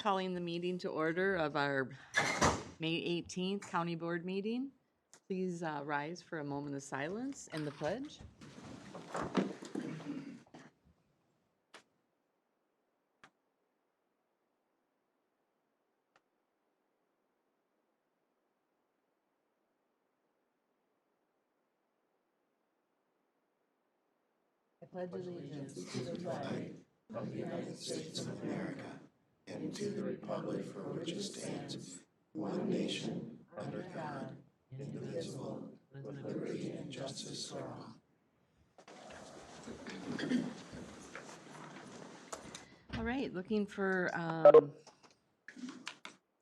calling the meeting to order of our May 18th County Board meeting. Please rise for a moment of silence and the pledge. I pledge allegiance to the flag of the United States of America and to the republic for which it stands, one nation, under God, indivisible, with liberty and justice for all. All right, looking for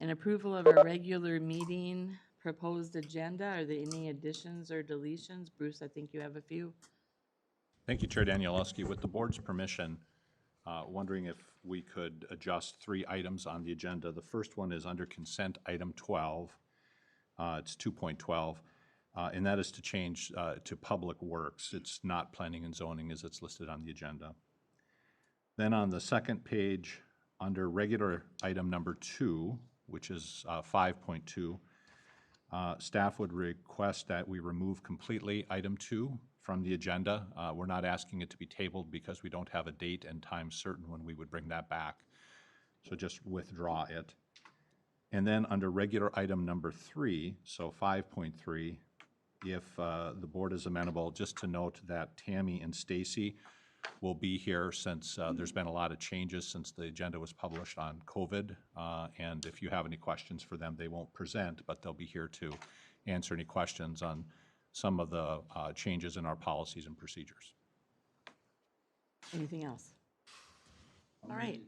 an approval of our regular meeting proposed agenda. Are there any additions or deletions? Bruce, I think you have a few. Thank you, Chair Danielewski. With the board's permission, wondering if we could adjust 3 items on the agenda. The first one is under consent item 12. It's 2.12, and that is to change to public works. It's not planning and zoning as it's listed on the agenda. Then on the second page, under regular item number 2, which is 5.2, staff would request that we remove completely item 2 from the agenda. We're not asking it to be tabled because we don't have a date and time certain when we would bring that back. So just withdraw it. And then under regular item number 3, so 5.3, if the board is amenable, just to note that Tammy and Stacy will be here since there's been a lot of changes since the agenda was published on COVID. And if you have any questions for them, they won't present, but they'll be here to answer any questions on some of the changes in our policies and procedures. Anything else? All right.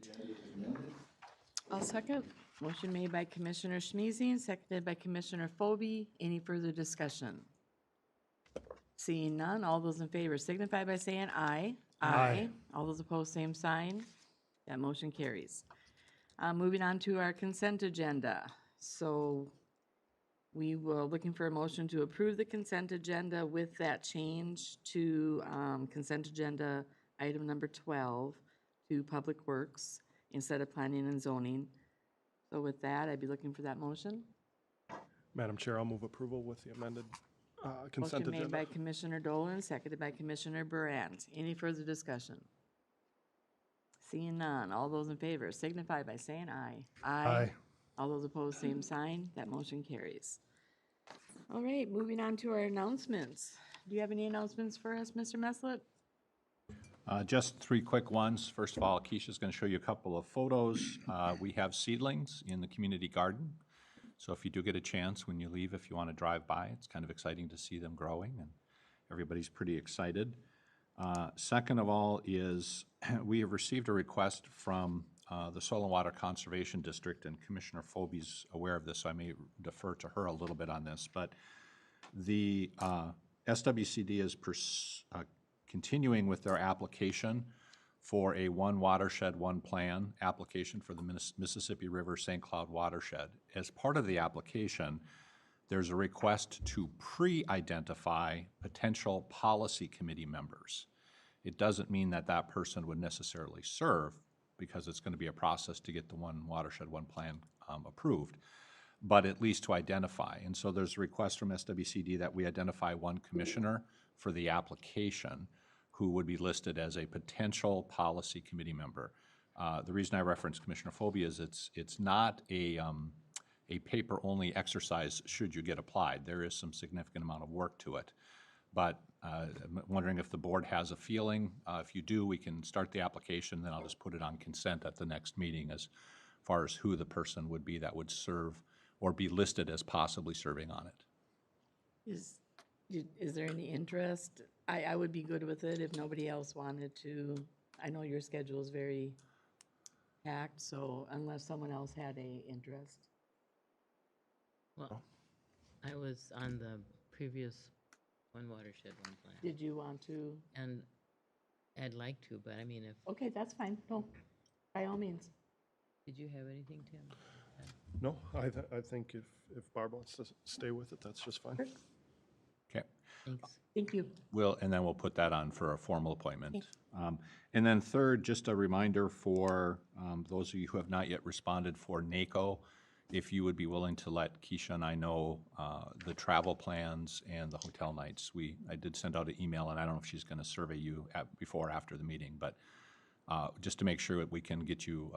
I'll second. Motion made by Commissioner Schmeezing, seconded by Commissioner Fobi. Any further discussion? Seeing none, all those in favor signify by saying aye. Aye. All those opposed, same sign. That motion carries. Moving on to our consent agenda. So we were looking for a motion to approve the consent agenda with that change to consent agenda item number 12 to Public Works instead of planning and zoning. So with that, I'd be looking for that motion. Madam Chair, I'll move approval with the amended consent Motion made agenda. by Commissioner Dolan, seconded by Commissioner Brandt. Any further discussion? Seeing none, all those in favor signify by saying aye. Aye. All those opposed, same sign. That motion carries. All right, moving on to our announcements. Do you have any announcements for us, Mr. Meslett? Just 3 quick ones. First of all, Keisha's going to show you a couple of photos. We have seedlings in the community garden. So if you do get a chance when you leave, if you want to drive by, it's kind of exciting to see them growing, and everybody's pretty excited. Second of all is we have received a request from the Soil and Water Conservation District, and Commissioner Fobi's aware of this, so I may defer to her a little bit on this, but the SWCD is continuing with their application for a One Watershed, One Plan application for the Mississippi River St. Cloud watershed. As part of the application, there's a request to pre-identify potential policy committee members. It doesn't mean that that person would necessarily serve, because it's going to be a process to get the One Watershed, One Plan approved, but at least to identify. And so there's a request from SWCD that we identify one commissioner for the application who would be listed as a potential policy committee member. The reason I reference Commissioner Phobia is it's not a paper-only exercise should you get applied. There is some significant amount of work to it. But I'm wondering if the board has a feeling. If you do, we can start the application, then I'll just put it on consent at the next meeting as far as who the person would be that would serve or be listed as possibly serving on it. Is there any interest? I would be good with it if nobody else wanted to. I know your schedule is very packed, so unless someone else had a interest. Well, I was on the previous One Watershed, One Plan. Did you want to? And I'd like to, but I mean, if, Okay, that's fine. No, by all means. did you have anything, Tim? No, I think if Barb wants to stay with it, that's just fine. Okay. Thanks. Thank you. And then we'll put that on for a formal appointment. And then third, just a reminder for those of you who have not yet responded for NACO, if you would be willing to let Keisha and I know the travel plans and the hotel nights. I did send out an email, and I don't know if she's going to survey you before or after the meeting, but just to make sure that we can get you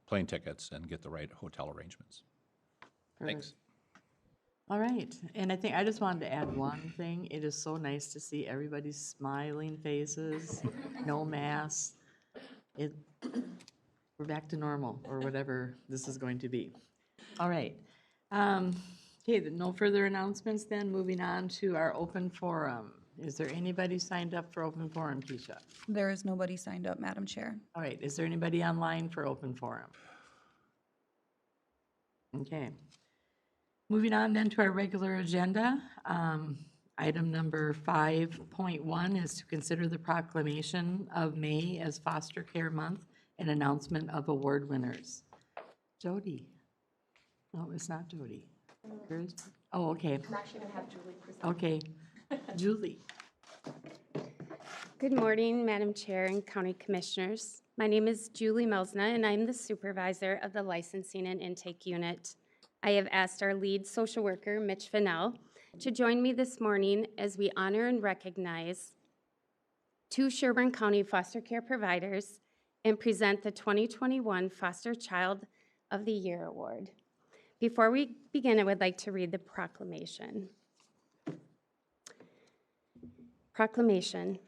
plane tickets and get the right hotel arrangements. Thanks. All right, and I just wanted to add one thing. It is so nice to see everybody's smiling faces, no masks. We're back to normal, or whatever this is going to be. All right. Okay, no further announcements then. Moving on to our open forum. Is there anybody signed up for open forum, Keisha? There is nobody signed up, Madam Chair. All right, is there anybody online for open forum? Okay. Moving on then to our regular agenda. Item number 5.1 is to consider the proclamation of May as Foster Care Month and announcement of award winners. Jody. No, it's not Jody. Where's- Oh, okay. I'm actually going to have Julie present. Okay. Julie. Good morning, Madam Chair and County Commissioners. My name is Julie Melsna, and I'm the supervisor of the Licensing and Intake Unit. I have asked our lead social worker, Mitch Fennell, to join me this morning as we honor and recognize 2 Sherburne County foster care providers and present the 2021 Foster Child of the Year Award. Before we begin, I would like to read the proclamation. Proclamation.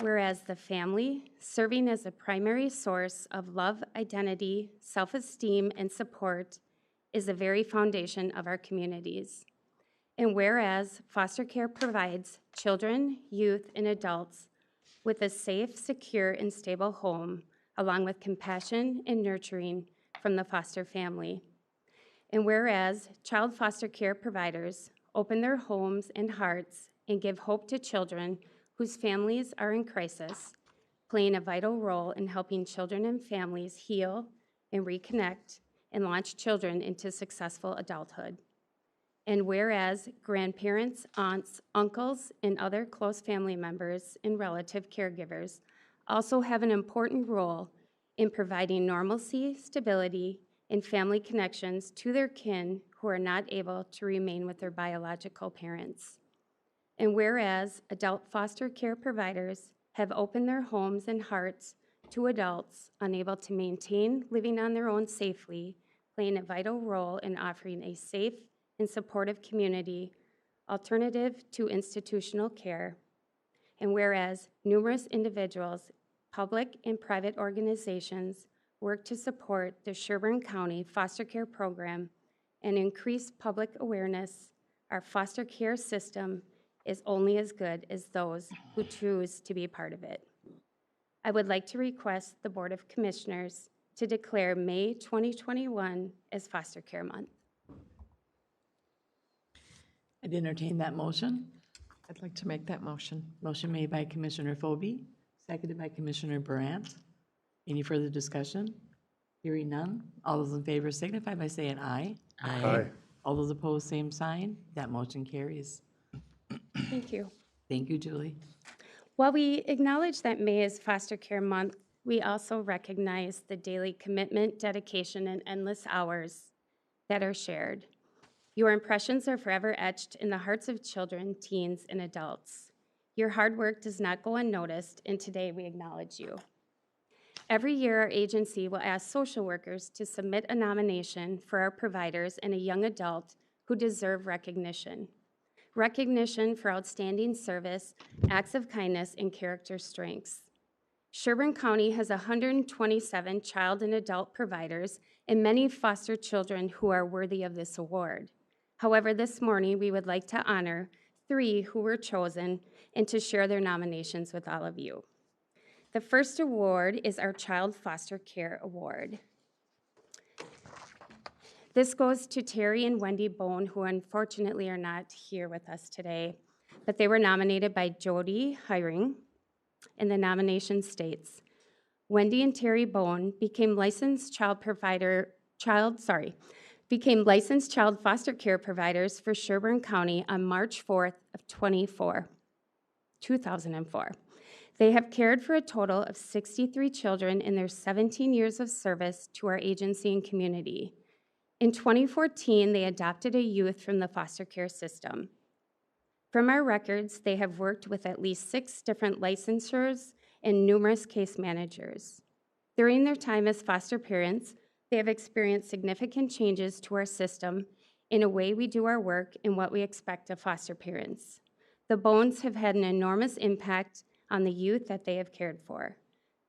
Whereas the family, serving as a primary source of love, identity, self-esteem, and support, is the very foundation of our communities. And whereas foster care provides children, youth, and adults with a safe, secure, and stable home, along with compassion and nurturing from the foster family. And whereas child foster care providers open their homes and hearts and give hope to children whose families are in crisis, playing a vital role in helping children and families heal and reconnect and launch children into successful adulthood. And whereas grandparents, aunts, uncles, and other close family members and relative caregivers also have an important role in providing normalcy, stability, and family connections to their kin who are not able to remain with their biological parents. And whereas adult foster care providers have opened their homes and hearts to adults unable to maintain living on their own safely, playing a vital role in offering a safe and supportive community alternative to institutional care. And whereas numerous individuals, public and private organizations work to support the Sherburne County Foster Care Program and increase public awareness, our foster care system is only as good as those who choose to be part of it. I would like to request the Board of Commissioners to declare May 2021 as Foster Care Month. I'd entertain that motion. I'd like to make that motion. Motion made by Commissioner Phobie, seconded by Commissioner Brandt. Any further discussion? Hearing none. All those in favor signify by saying aye. Aye. All those opposed, same sign. That motion carries. Thank you. Thank you, Julie. While we acknowledge that May is Foster Care Month, we also recognize the daily commitment, dedication, and endless hours that are shared. Your impressions are forever etched in the hearts of children, teens, and adults. Your hard work does not go unnoticed, and today we acknowledge you. Every year, our agency will ask social workers to submit a nomination for our providers and a young adult who deserve recognition. Recognition for outstanding service, acts of kindness, and character strengths. Sherburne County has 127 child and adult providers and many foster children who are worthy of this award. However, this morning, we would like to honor 3 who were chosen and to share their nominations with all of you. The first award is our Child Foster Care Award. This goes to Terry and Wendy Bone, who unfortunately are not here with us today, but they were nominated by Jody Hiring, and the nomination states, Wendy and Terry Bone became licensed child foster care providers for Sherburne County on March 4th of 24. 2004. They have cared for a total of 63 children in their 17 years of service to our agency and community. In 2014, they adopted a youth from the foster care system. From our records, they have worked with at least 6 different licensures and numerous case managers. During their time as foster parents, they have experienced significant changes to our system in a way we do our work and what we expect of foster parents. The Bones have had an enormous impact on the youth that they have cared for.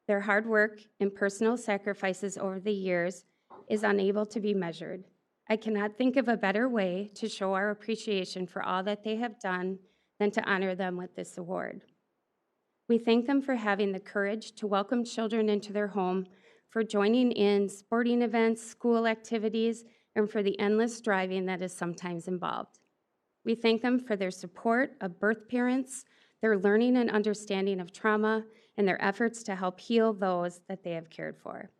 Their hard work and personal sacrifices over the years is unable to be measured. I cannot think of a better way to show our appreciation for all that they have done than to honor them with this award. We thank them for having the courage to welcome children into their home, for joining in sporting events, school activities, and for the endless driving that is sometimes involved. We thank them for their support of birth parents, their learning and understanding of trauma, and their efforts to help heal those that they have cared for.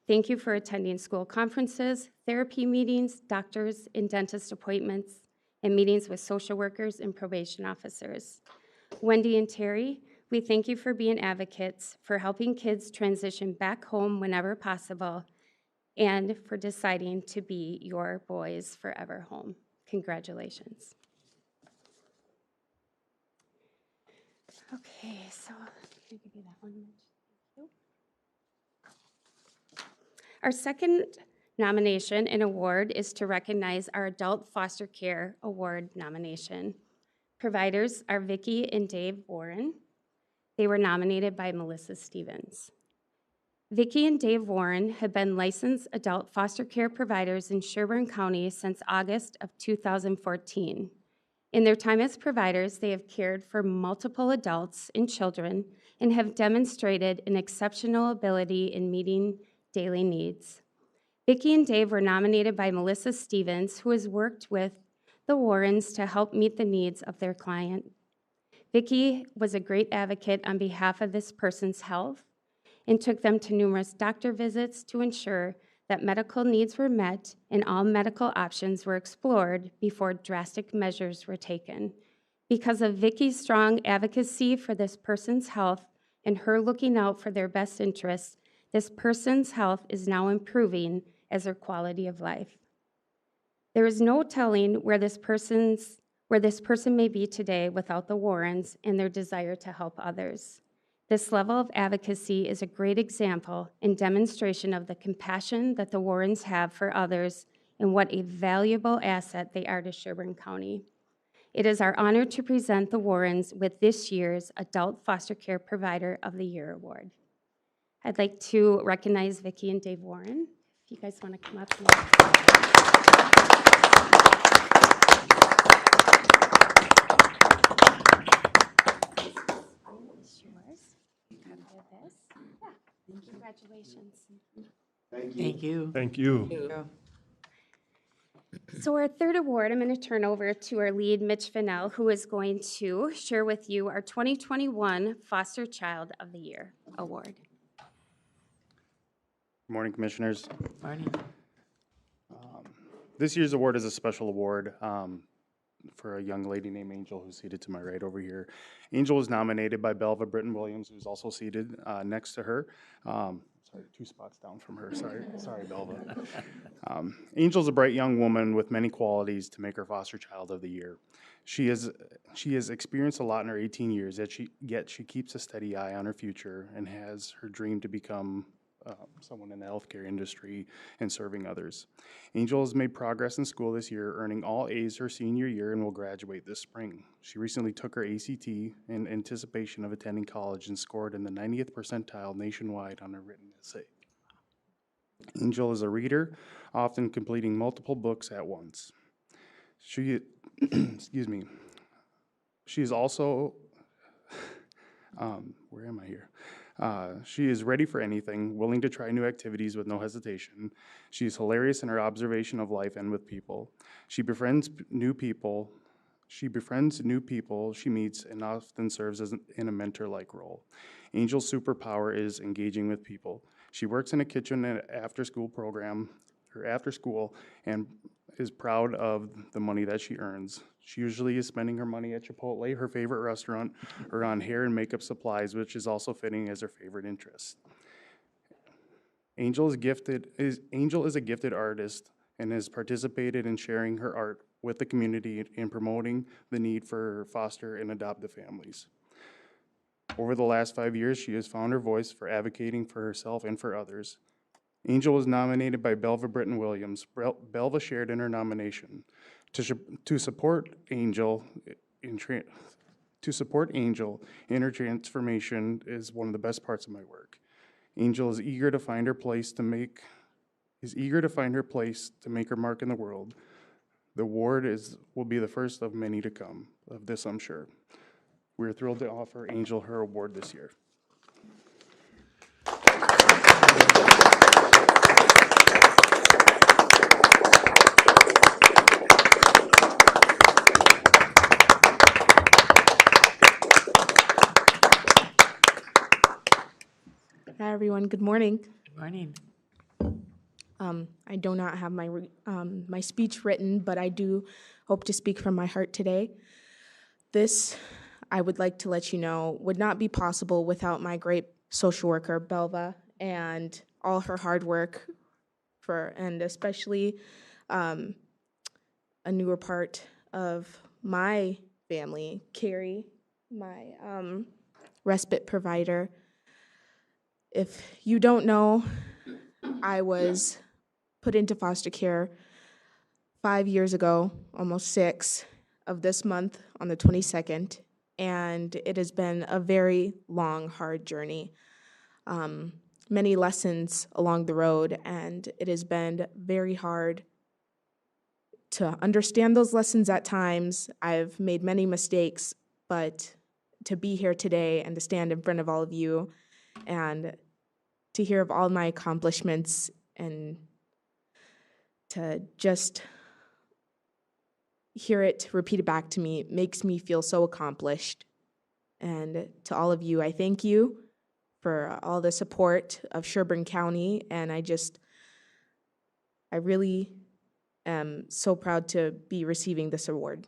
Thank you for attending school conferences, therapy meetings, doctors and dentist appointments, and meetings with social workers and probation officers. Wendy and Terry, we thank you for being advocates, for helping kids transition back home whenever possible, and for deciding to be your boys' forever home. Congratulations. Okay, so I'm going to give you that one. Thank you. Our second nomination and award is to recognize our Adult Foster Care Award nomination. Providers are Vicki and Dave Warren. They were nominated by Melissa Stevens. Vicki and Dave Warren have been licensed adult foster care providers in Sherburne County since August of 2014. In their time as providers, they have cared for multiple adults and children and have demonstrated an exceptional ability in meeting daily needs. Vicki and Dave were nominated by Melissa Stevens, who has worked with the Warrens to help meet the needs of their client. Vicki was a great advocate on behalf of this person's health and took them to numerous doctor visits to ensure that medical needs were met and all medical options were explored before drastic measures were taken. Because of Vicki's strong advocacy for this person's health and her looking out for their best interests, this person's health is now improving as their quality of life. There is no telling where this person may be today without the Warrens and their desire to help others. This level of advocacy is a great example and demonstration of the compassion that the Warrens have for others and what a valuable asset they are to Sherburne County. It is our honor to present the Warrens with this year's Adult Foster Care Provider of the Year Award. I'd like to recognize Vicki and Dave Warren. If you guys want to come up. Congratulations. Thank you. Thank you. So our third award, I'm going to turn over to our lead, Mitch Fennell, who is going to share with you our 2021 Foster Child of the Year Award. Good morning, Commissioners. Morning. This year's award is a special award for a young lady named Angel, who's seated to my right over here. Angel was nominated by Belva Britton Williams, who's also seated next to her. Sorry, 2 spots down from her. Sorry, Belva. Angel's a bright young woman with many qualities to make her foster child of the year. She has experienced a lot in her 18 years, yet she keeps a steady eye on her future and has her dream to become someone in the healthcare industry and serving others. Angel has made progress in school this year, earning all A's her senior year and will graduate this spring. She recently took her ACT in anticipation of attending college and scored in the 90th percentile nationwide on her written essay. Angel is a reader, often completing multiple books at once. She, excuse me, she is also, where am I here? She is ready for anything, willing to try new activities with no hesitation. She is hilarious in her observation of life and with people. She befriends new people she meets and often serves in a mentor-like role. Angel's superpower is engaging with people. She works in a kitchen and after school program, or after school, and is proud of the money that she earns. She usually is spending her money at Chipotle, her favorite restaurant, or on hair and makeup supplies, which is also fitting as her favorite interest. Angel is a gifted artist and has participated in sharing her art with the community and promoting the need for foster and adoptive families. Over the last 5 years, she has found her voice for advocating for herself and for others. Angel was nominated by Belva Britton Williams. Belva shared in her nomination. To support Angel in her transformation is one of the best parts of my work. Angel is eager to find her place to make her mark in the world. The award will be the first of many to come. Of this, I'm sure. We're thrilled to offer Angel her award this year. Hi, everyone. Good morning. Good morning. I do not have my speech written, but I do hope to speak from my heart today. This, I would like to let you know, would not be possible without my great social worker, Belva, and all her hard work and especially a newer part of my family, Carrie, my respite provider. If you don't know, I was put into foster care 5 years ago, almost 6, of this month on the 22nd, and it has been a very long, hard journey. Many lessons along the road, and it has been very hard to understand those lessons at times. I've made many mistakes, but to be here today and to stand in front of all of you and to hear of all my accomplishments and to just hear it repeated back to me makes me feel so accomplished. And to all of you, I thank you for all the support of Sherburne County, and I really am so proud to be receiving this award.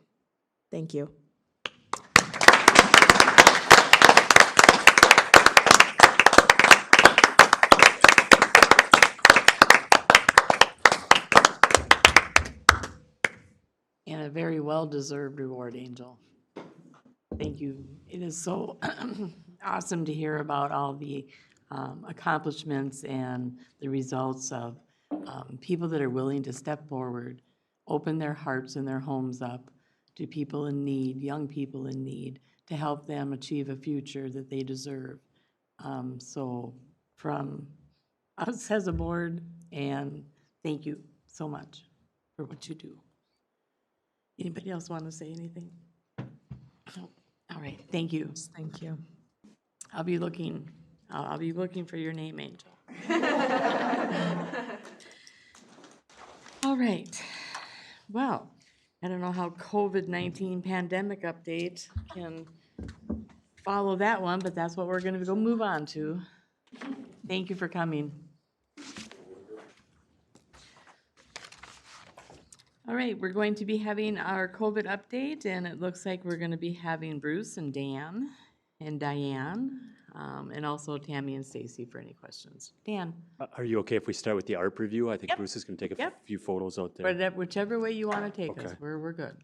Thank you. And a very well-deserved reward, Angel. Thank you. It is so awesome to hear about all the accomplishments and the results of people that are willing to step forward, open their hearts and their homes up to people in need, young people in need, to help them achieve a future that they deserve. So from us as a board, and thank you so much for what you do. Anybody else want to say anything? No. All right, thank you. Thank you. I'll be looking for your name, Angel. All right. Well, I don't know how COVID-19 pandemic update can follow that one, but that's what we're going to go move on to. Thank you for coming. All right, we're going to be having our COVID update, and it looks like we're going to be having Bruce and Dan and Diane, and also Tammy and Stacy for any questions. Dan? Are you okay if we start with the ARP review? I think Yep. Bruce is going to take a Yep. few photos out there. But whichever way you want to take us, Okay. we're good.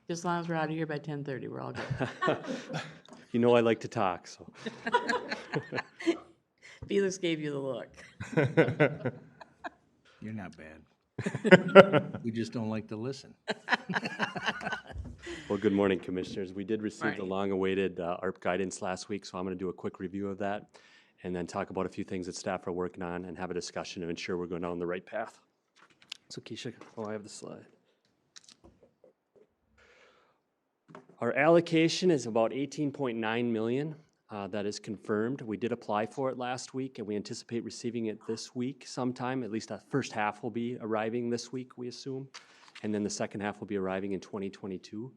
Just as long as we're out of here by 10:30, we're all good. You know I like to talk, so. Felix gave you the look. You're not bad. We just don't like to listen. Well, good morning, Commissioners. We did receive the Morning. long-awaited ARP guidance last week, so I'm going to do a quick review of that and then talk about a few things that staff are working on and have a discussion to ensure we're going down the right path. So Keisha, I have the slide. Our allocation is about 18.9 million. That is confirmed. We did apply for it last week, and we anticipate receiving it this week sometime. At least the first half will be arriving this week, we assume, and then the second half will be arriving in 2022.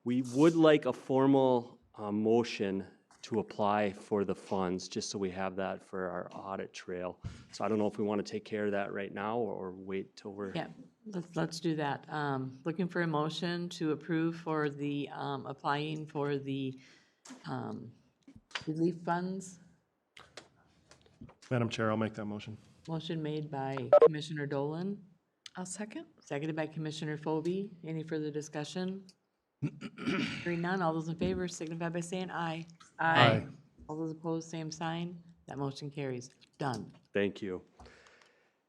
We would like a formal motion to apply for the funds, just so we have that for our audit trail. So I don't know if we want to take care of that right now or wait till we're. Yeah, let's do that. Looking for a motion to approve for the, applying for the relief funds. Madam Chair, I'll make that motion. Motion made by Commissioner Dolan, I'll second. seconded by Commissioner Phobie. Any further discussion? Hearing none, all those in favor signify by saying aye. Aye. All those opposed, same sign. That motion carries. Done. Thank you.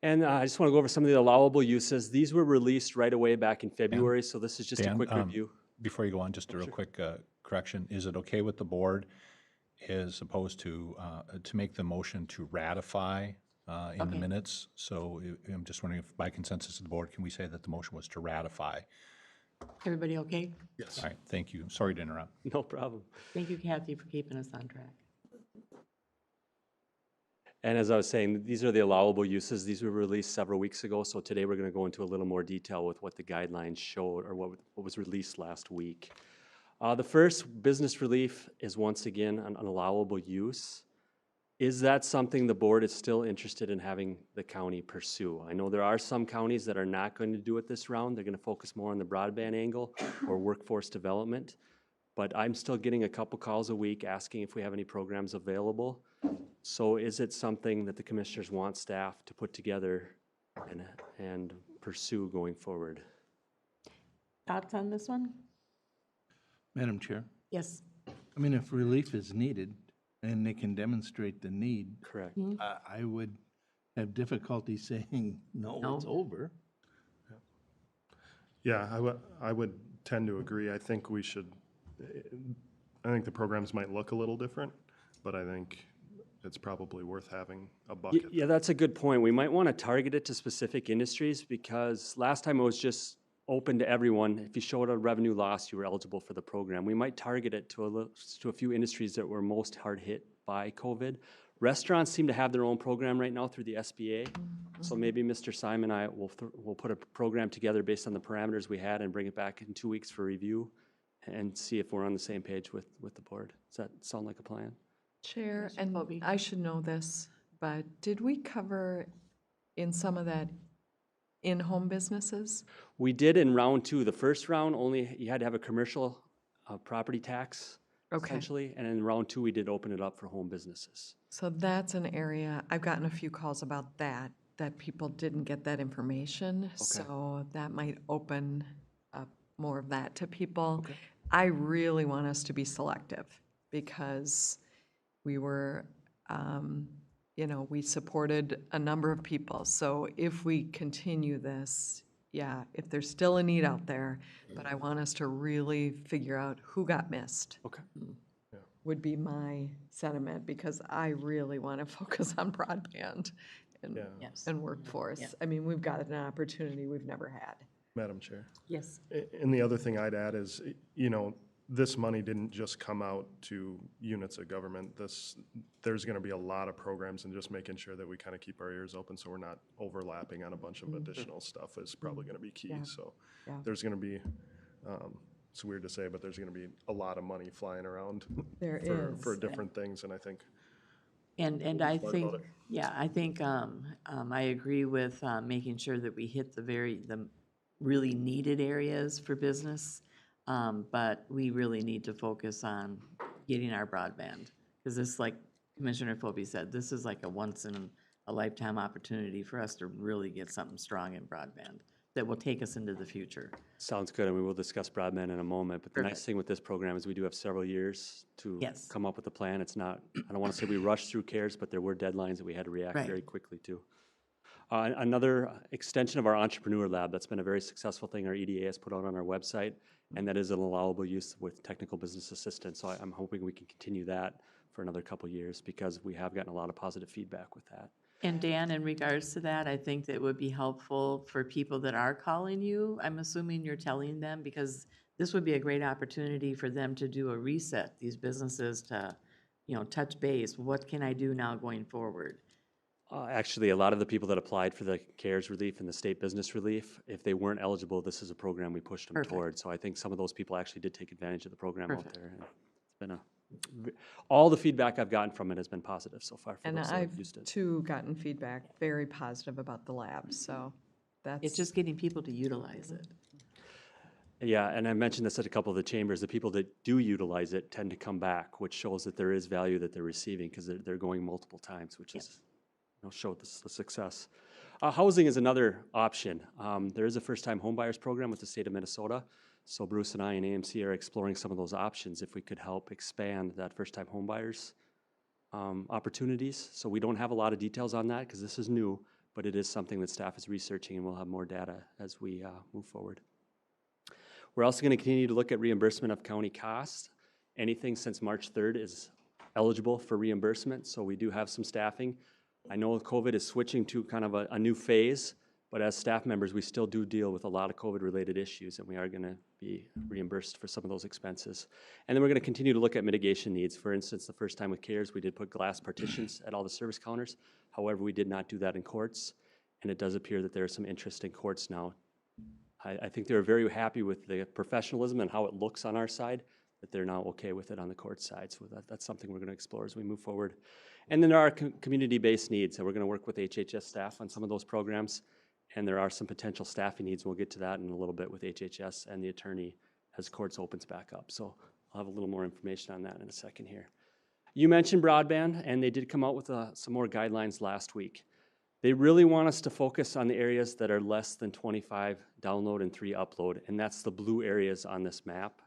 And I just want to go over some of the allowable uses. These were released right away back in February, so this is just a Dan, quick review. Before you go on, just a real quick correction. Is it okay with the board as opposed to make the motion to ratify in the minutes? So I'm just wondering if by consensus of the board, can we say that the motion was to ratify? Everybody okay? Yes. All right, thank you. Sorry to interrupt. No problem. Thank you, Kathy, for keeping us on track. And as I was saying, these are the allowable uses. These were released several weeks ago, so today we're going to go into a little more detail with what the guidelines showed or what was released last week. The first, business relief, is once again an allowable use. Is that something the board is still interested in having the county pursue? I know there are some counties that are not going to do it this round. They're going to focus more on the broadband angle or workforce development. But I'm still getting a couple calls a week asking if we have any programs available. So is it something that the commissioners want staff to put together and pursue going forward? Thoughts on this one? Madam Chair, Yes. I mean, if relief is needed and they can demonstrate the need, Correct. I would have difficulty saying, no, it's over. Yeah, I would tend to agree. I think we should, I think the programs might look a little different, but I think it's probably worth having a bucket. Yeah, that's a good point. We might want to target it to specific industries because last time it was just open to everyone. If you showed a revenue loss, you were eligible for the program. We might target it to a few industries that were most hard hit by COVID. Restaurants seem to have their own program right now through the SBA. So maybe Mr. Simon and I will put a program together based on the parameters we had and bring it back in 2 weeks for review and see if we're on the same page with the board. Does that sound like a plan? Chair, and I should know this, but did we cover in some of that in-home businesses? We did in round two. The first round, only you had to have a commercial property tax, essentially. And in round two, we did open it up for home businesses. So that's an area, I've gotten a few calls about that people didn't get that information. So that might open up more of that to people. I really want us to be selective because we were, we supported a number of people. So if we continue this, yeah, if there's still a need out there, but I want us to really figure out who got missed. Okay. Would be my sentiment because I really want to focus on broadband and workforce. Yeah. I mean, we've got an opportunity we've never had. Madam Chair. Yes. And the other thing I'd add is, this money didn't just come out to units of government. There's going to be a lot of programs, and just making sure that we kind of keep our ears open so we're not overlapping on a bunch of additional stuff is probably going to be key. So there's going to be, it's weird to say, but there's going to be a lot of money flying around for different things, and I think. And I think, I think I agree with making sure that we hit the really needed areas for business. But we really need to focus on getting our broadband. Because this, like Commissioner Phobie said, this is like a once-in-a-lifetime opportunity for us to really get something strong in broadband that will take us into the future. Sounds good, and we will discuss broadband in a moment. But the nice thing with this program is we do have several years to come up with a plan. It's not, I don't want to say we rushed through CARES, but there were deadlines that we had to react very quickly to. Another extension of our Entrepreneur Lab, that's been a very successful thing our EDA has put out on our website, and that is an allowable use with technical business assistance. So I'm hoping we can continue that for another couple years because we have gotten a lot of positive feedback with that. And Dan, in regards to that, I think that it would be helpful for people that are calling you. I'm assuming you're telling them because this would be a great opportunity for them to do a reset, these businesses to, touch base. What can I do now going forward? Actually, a lot of the people that applied for the CARES relief and the state business relief, if they weren't eligible, this is a program we pushed them toward. So I think some of those people actually did take advantage of the program out there. And it's been All the feedback I've gotten from it has been positive so far for And those that have I've used it. too gotten feedback, very positive about the lab, so that's. It's just getting people to utilize it. Yeah, and I mentioned this at a couple of the chambers. The people that do utilize it tend to come back, which shows that there is value that they're receiving because they're going multiple times, which is, show the success. Housing is another option. There is a first-time homebuyers program with the state of Minnesota. So Bruce and I and AMC are exploring some of those options if we could help expand that first-time homebuyers opportunities. So we don't have a lot of details on that because this is new, but it is something that staff is researching, and we'll have more data as we move forward. We're also going to continue to look at reimbursement of county costs. Anything since March 3rd is eligible for reimbursement, so we do have some staffing. I know COVID is switching to kind of a new phase, but as staff members, we still do deal with a lot of COVID-related issues, and we are going to be reimbursed for some of those expenses. And then we're going to continue to look at mitigation needs. For instance, the first time with CARES, we did put glass partitions at all the service counters. However, we did not do that in courts, and it does appear that there is some interest in courts now. I think they were very happy with the professionalism and how it looks on our side, that they're now okay with it on the court side. So that's something we're going to explore as we move forward. And then there are community-based needs, and we're going to work with HHS staff on some of those programs. And there are some potential staffing needs. We'll get to that in a little bit with HHS and the attorney as courts opens back up. So I'll have a little more information on that in a second here. You mentioned broadband, and they did come out with some more guidelines last week. They really want us to focus on the areas that are less than 25 download and 3 upload, and that's the blue areas on this map.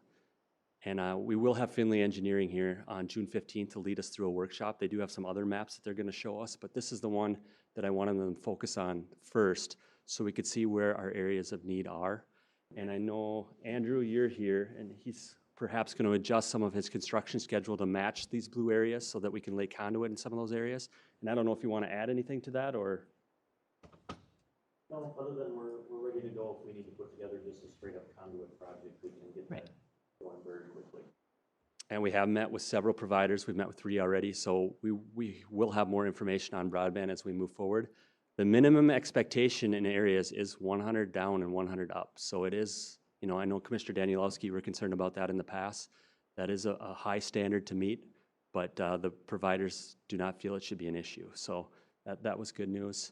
And we will have Finley Engineering here on June 15th to lead us through a workshop. They do have some other maps that they're going to show us, but this is the one that I wanted them to focus on first so we could see where our areas of need are. And I know, Andrew, you're here, and he's perhaps going to adjust some of his construction schedule to match these blue areas so that we can lay conduit in some of those areas. And I don't know if you want to add anything to that, or? No, other than we're ready to go. If we need to put together just a straight-up conduit project, we can get that going very quickly. And we have met with several providers. We've met with 3 already, so we will have more information on broadband as we move forward. The minimum expectation in areas is 100 down and 100 up. So it is, I know Commissioner Danielowski, you were concerned about that in the past. That is a high standard to meet, but the providers do not feel it should be an issue. So that was good news.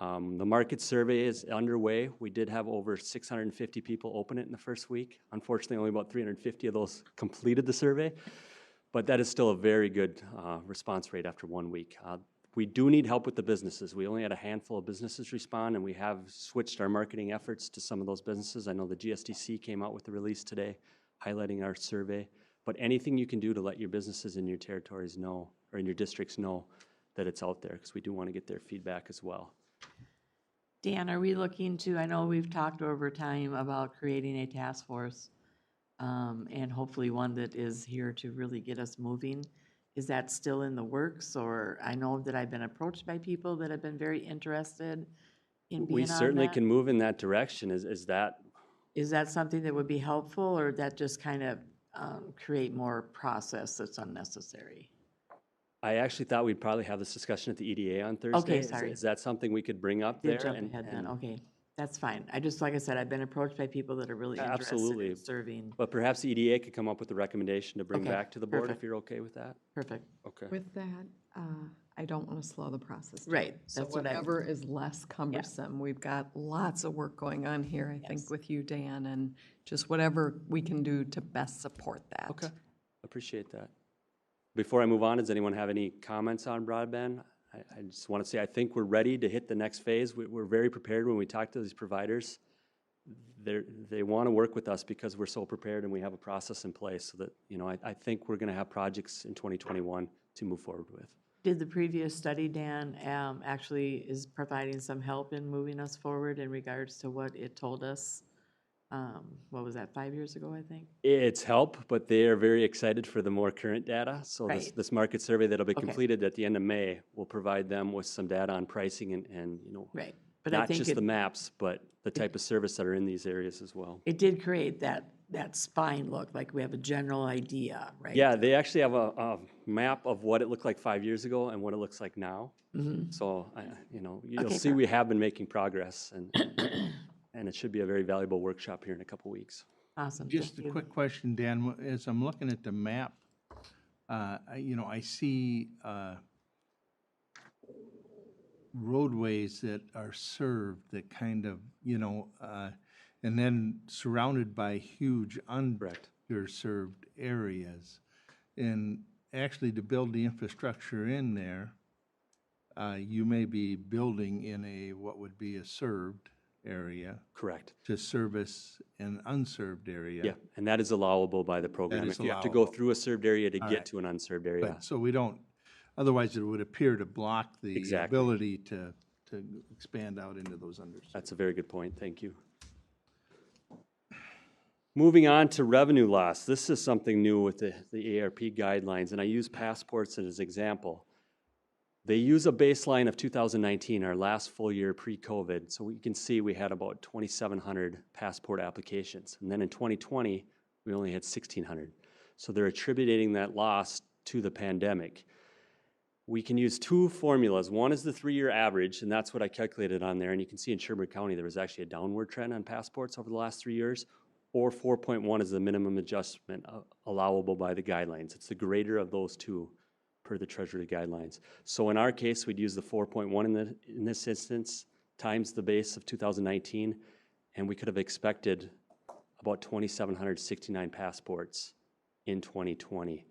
The market survey is underway. We did have over 650 people open it in the first week. Unfortunately, only about 350 of those completed the survey, but that is still a very good response rate after 1 week. We do need help with the businesses. We only had a handful of businesses respond, and we have switched our marketing efforts to some of those businesses. I know the GSDC came out with the release today highlighting our survey, but anything you can do to let your businesses in your territories know, or in your districts know, that it's out there, because we do want to get their feedback as well. Dan, are we looking to, I know we've talked over time about creating a task force, and hopefully one that is here to really get us moving. Is that still in the works? Or I know that I've been approached by people that have been very interested in being on We certainly that. can move in that direction. Is that something that would be helpful, or that just kind of create more process that's unnecessary? I actually thought we'd probably have this discussion at the EDA on Thursday. Okay, sorry. Is that something we could bring up Did there? jump ahead then, okay. That's fine. I just, like I said, I've been approached by people that are really interested Absolutely. in serving. But perhaps the EDA could come up with a recommendation to bring Okay, back to the board, perfect. if you're okay with that? Perfect. Okay. With that, I don't want to slow the process down. Right, So that's what I- whatever is less cumbersome, we've got lots of work going on here, I think, Yes. with you, Dan, and just whatever we can do to best support that. Okay, appreciate that. Before I move on, does anyone have any comments on broadband? I just want to say, I think we're ready to hit the next phase. We're very prepared when we talk to these providers. They want to work with us because we're so prepared and we have a process in place, so that, I think we're going to have projects in 2021 to move forward with. Did the previous study, Dan, actually is providing some help in moving us forward in regards to what it told us? What was that, 5 years ago, I think? It's help, but they are very excited for the more current data. So Right. this market survey that'll be Okay. completed at the end of May will provide them with some data on pricing and Right. But I not think just the maps, but the type of service that are in these areas as well. it did create that spine look, like we have a general idea, right? Yeah, they actually have a map of what it looked like 5 years ago and what it looks like now. Mhm. So, you'll Okay, see we have been making progress, and it should be a very valuable workshop here in a couple weeks. Awesome. Just thank a you. quick question, Dan. As I'm looking at the map, I see roadways that are served that kind of, and then surrounded by huge underserved areas. And actually, to build the infrastructure in there, you may be building in what would be a served area. Correct. To service an unserved area. Yeah, and that is allowable by the program. is If you have to go allowable. through a served area to All get right. to an unserved area. But, so we don't, otherwise it would appear to block the Exactly. ability to expand out into those underserved. That's a very good point, thank you. Moving on to revenue loss. This is something new with the ARP guidelines, and I use passports as an example. They use a baseline of 2019, our last full year pre-COVID. So you can see we had about 2,700 passport applications. And then in 2020, we only had 1,600. So they're attributing that loss to the pandemic. We can use two formulas. One is the 3-year average, and that's what I calculated on there. And you can see in Sherburne County, there was actually a downward trend on passports over the last 3 years. Or 4.1 is the minimum adjustment allowable by the guidelines. It's the greater of those two per the Treasury guidelines. So in our case, we'd use the 4.1 in this instance times the base of 2019, and we could have expected about 2,769 passports in 2020,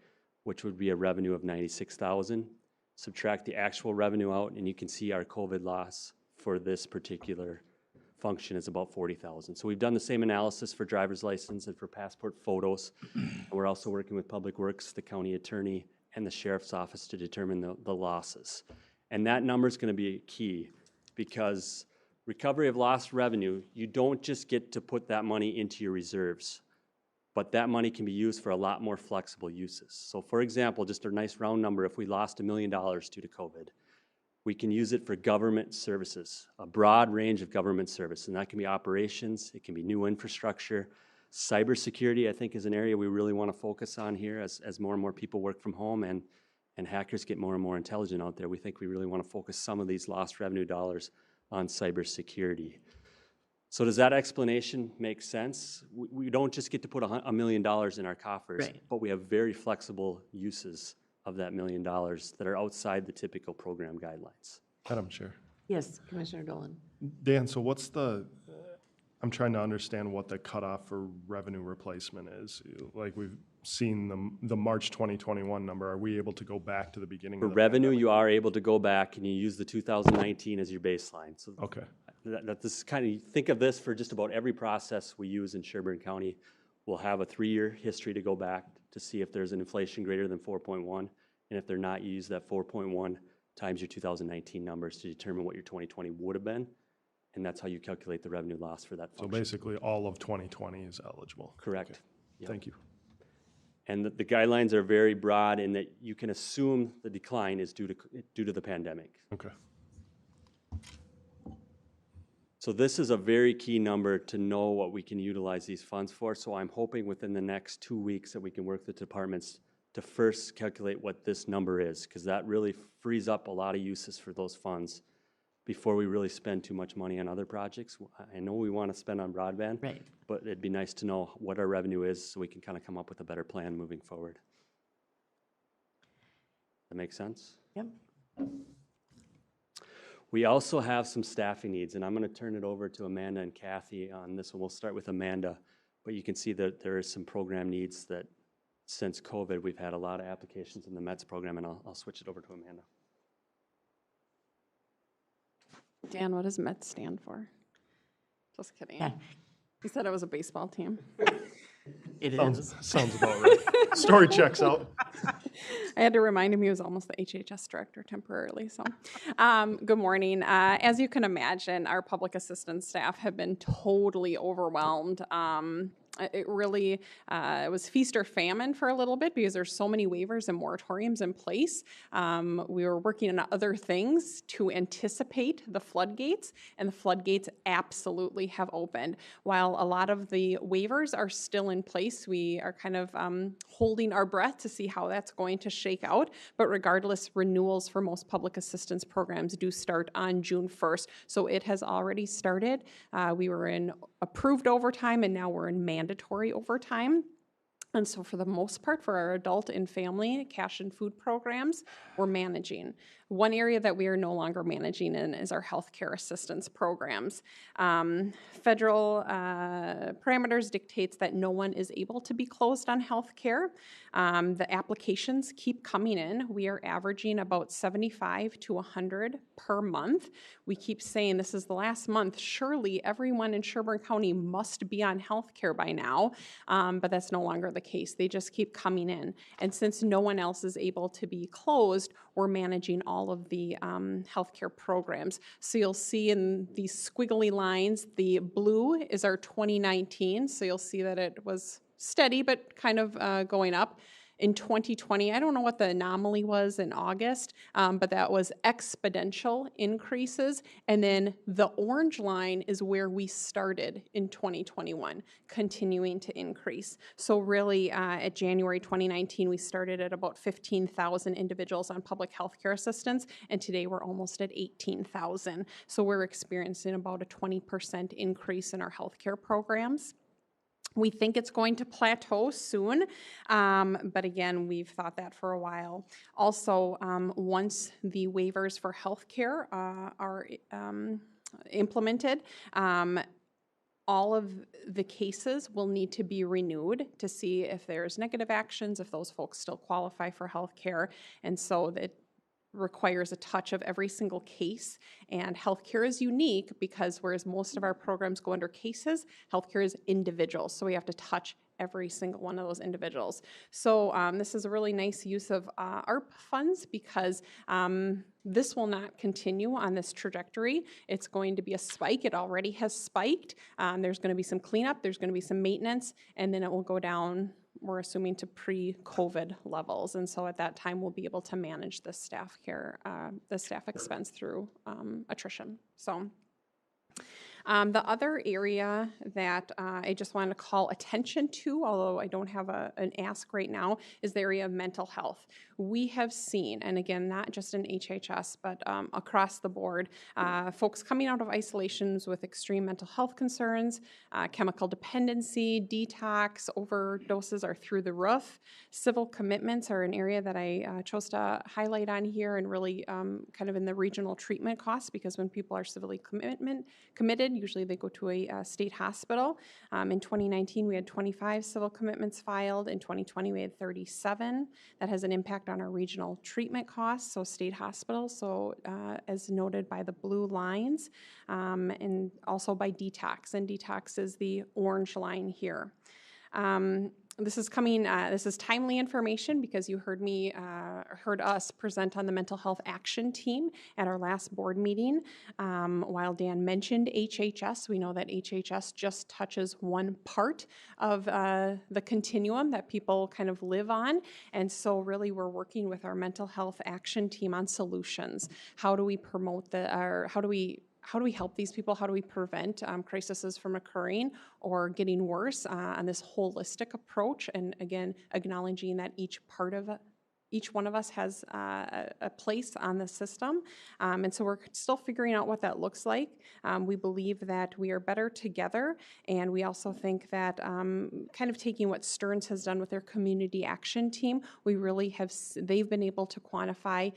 which would be a revenue of 96,000. Subtract the actual revenue out, and you can see our COVID loss for this particular function is about 40,000. So we've done the same analysis for driver's license and for passport photos. And we're also working with Public Works, the county attorney, and the sheriff's office to determine the losses. And that number is going to be key because recovery of lost revenue, you don't just get to put that money into your reserves, but that money can be used for a lot more flexible uses. So for example, just a nice round number, if we lost $1 million due to COVID, we can use it for government services, a broad range of government service, and that can be operations, it can be new infrastructure. Cybersecurity, I think, is an area we really want to focus on here as more and more people work from home and hackers get more and more intelligent out there. We think we really want to focus some of these lost revenue dollars on cybersecurity. So does that explanation make sense? We don't just get to put $1 million in our coffers, Right. but we have very flexible uses of that $1 million that are outside the typical program guidelines. Madam Chair. Yes, Commissioner Dolan. Dan, so what's I'm trying to understand what the cutoff for revenue replacement is. Like we've seen the March 2021 number. Are we able to go back to the beginning For of the revenue, pandemic? you are able to go back and you use the 2019 as your baseline. So Okay. this is kind of, think of this for just about every process we use in Sherburne County. We'll have a 3-year history to go back to see if there's an inflation greater than 4.1. And if they're not, you use that 4.1 times your 2019 numbers to determine what your 2020 would have been. And that's how you calculate the revenue loss for that function. So basically all of 2020 is eligible. Correct. Okay. Yep. Thank you. And the guidelines are very broad in that you can assume the decline is due to the pandemic. Okay. So this is a very key number to know what we can utilize these funds for. So I'm hoping within the next 2 weeks that we can work with the departments to first calculate what this number is, because that really frees up a lot of uses for those funds before we really spend too much money on other projects. I know we want to spend on broadband, Right. but it'd be nice to know what our revenue is so we can kind of come up with a better plan moving forward. That make sense? Yep. We also have some staffing needs, and I'm going to turn it over to Amanda and Kathy on this one. We'll start with Amanda, but you can see that there is some program needs that since COVID, we've had a lot of applications in the METS program, and I'll switch it over to Amanda. Dan, what does METS stand for? Just kidding. Yeah. He said it was a baseball team. It is. Sounds about right. Story checks out. I had to remind him he was almost the HHS director temporarily. So, good morning. As you can imagine, our public assistance staff have been totally overwhelmed. It really it was feast or famine for a little bit because there's so many waivers and moratoriums in place. We were working on other things to anticipate the floodgates, and the floodgates absolutely have opened. While a lot of the waivers are still in place, we are kind of holding our breath to see how that's going to shake out. But regardless, renewals for most public assistance programs do start on June 1st. So it has already started. We were in approved overtime, and now we're in mandatory overtime. And so for the most part, for our adult and family cash and food programs, we're managing. One area that we are no longer managing in is our healthcare assistance programs. Federal parameters dictates that no one is able to be closed on healthcare. The applications keep coming in. We are averaging about 75 to 100 per month. We keep saying this is the last month. Surely everyone in Sherburne County must be on healthcare by now, but that's no longer the case. They just keep coming in. And since no one else is able to be closed, we're managing all of the healthcare programs. So you'll see in these squiggly lines, the blue is our 2019. So you'll see that it was steady, but kind of going up. In 2020, I don't know what the anomaly was in August, but that was exponential increases. And then the orange line is where we started in 2021, continuing to increase. So really, at January 2019, we started at about 15,000 individuals on public health care assistance, and today we're almost at 18,000. So we're experiencing about a 20% increase in our healthcare programs. We think it's going to plateau soon, but again, we've thought that for a while. Also, once the waivers for healthcare are implemented, all of the cases will need to be renewed to see if there's negative actions, if those folks still qualify for healthcare, and so that requires a touch of every single case. And healthcare is unique because whereas most of our programs go under cases, healthcare is individuals. So we have to touch every single one of those individuals. So this is a really nice use of ARP funds because this will not continue on this trajectory. It's going to be a spike. It already has spiked. There's going to be some cleanup. There's going to be some maintenance, and then it will go down, we're assuming, to pre-COVID levels. And so at that time, we'll be able to manage the staff care, the staff expense through attrition. So the other area that I just wanted to call attention to, although I don't have an ask right now, is the area of mental health. We have seen, and again, not just in HHS, but across the board, folks coming out of isolations with extreme mental health concerns, chemical dependency, detox, overdoses are through the roof. Civil commitments are an area that I chose to highlight on here and really kind of in the regional treatment costs, because when people are civilly committed, usually they go to a state hospital. In 2019, we had 25 civil commitments filed. In 2020, we had 37. That has an impact on our regional treatment costs, so state hospitals, so as noted by the blue lines, and also by detox, and detox is the orange line here. This is coming, this is timely information because you heard us present on the mental health action team at our last board meeting. While Dan mentioned HHS, we know that HHS just touches one part of the continuum that people kind of live on. And so really we're working with our mental health action team on solutions. How do we promote how do we help these people? How do we prevent crises from occurring or getting worse on this holistic approach? And again, acknowledging that each one of us has a place on the system. And so we're still figuring out what that looks like. We believe that we are better together. And we also think that kind of taking what Stearns has done with their community action team, they've been able to quantify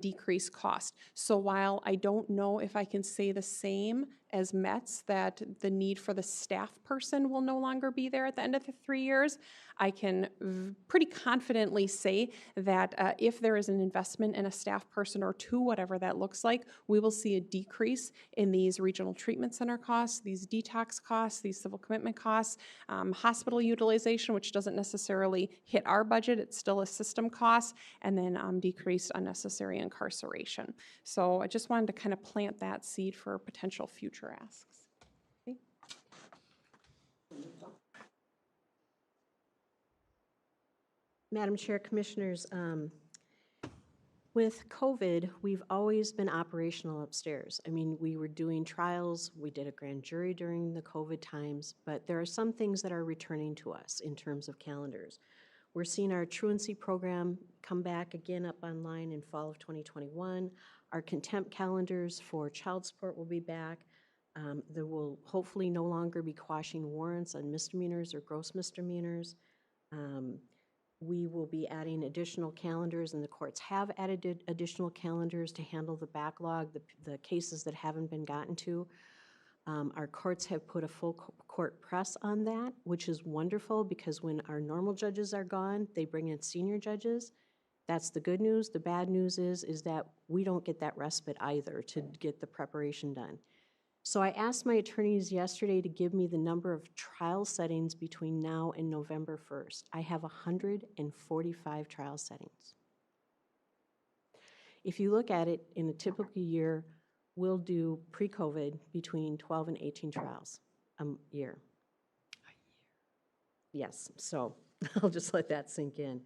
decreased cost. So while I don't know if I can say the same as METS, that the need for the staff person will no longer be there at the end of the 3 years, I can pretty confidently say that if there is an investment in a staff person or two, whatever that looks like, we will see a decrease in these regional treatment center costs, these detox costs, these civil commitment costs, hospital utilization, which doesn't necessarily hit our budget, it's still a system cost, and then decreased unnecessary incarceration. So I just wanted to kind of plant that seed for potential future asks. Okay. Madam Chair, Commissioners, with COVID, we've always been operational upstairs. I mean, we were doing trials, we did a grand jury during the COVID times, but there are some things that are returning to us in terms of calendars. We're seeing our truancy program come back again up online in fall of 2021. Our contempt calendars for child support will be back. There will hopefully no longer be quashing warrants on misdemeanors or gross misdemeanors. We will be adding additional calendars, and the courts have added additional calendars to handle the backlog, the cases that haven't been gotten to. Our courts have put a full court press on that, which is wonderful because when our normal judges are gone, they bring in senior judges. That's the good news. The bad news is that we don't get that respite either to get the preparation done. So I asked my attorneys yesterday to give me the number of trial settings between now and November 1st. I have 145 trial settings. If you look at it in a typical year, we'll do pre-COVID between 12 and 18 trials a year. Yes, so I'll just let that sink in.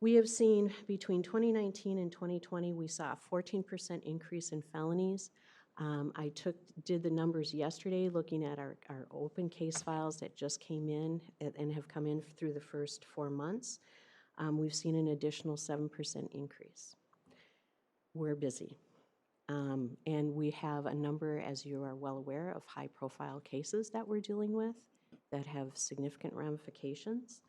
We have seen between 2019 and 2020, we saw a 14% increase in felonies. I did the numbers yesterday looking at our open case files that just came in and have come in through the first 4 months. We've seen an additional 7% increase. We're busy. And we have a number, as you are well aware, of high-profile cases that we're dealing with that have significant ramifications.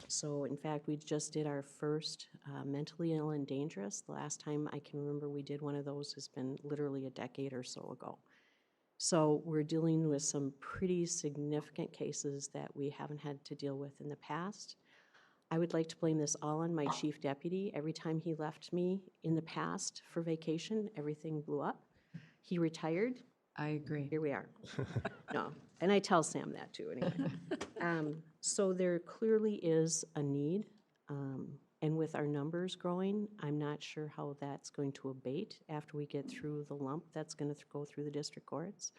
So, in fact, we just did our first mentally ill and dangerous. The last time I can remember we did one of those has been literally a decade or so ago. So we're dealing with some pretty significant cases that we haven't had to deal with in the past. I would like to blame this all on my chief deputy. Every time he left me in the past for vacation, everything blew up. He retired. I agree. Here we are. No, and I tell Sam that too anyway. So there clearly is a need, and with our numbers growing, I'm not sure how that's going to abate after we get through the lump that's going to go through the district courts.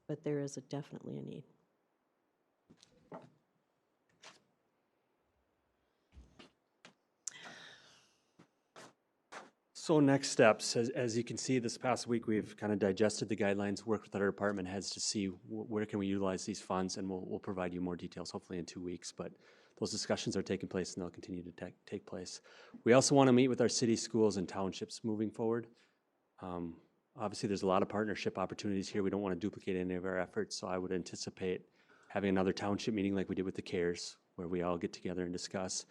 But there is definitely a need. So next steps, as you can see, this past week, we've kind of digested the guidelines, worked with our department heads to see where can we utilize these funds, and we'll provide you more details, hopefully in 2 weeks. But those discussions are taking place, and they'll continue to take place. We also want to meet with our city, schools, and townships moving forward. Obviously, there's a lot of partnership opportunities here. We don't want to duplicate any of our efforts, so I would anticipate having another township meeting like we did with the CARES, where we all get together and discuss.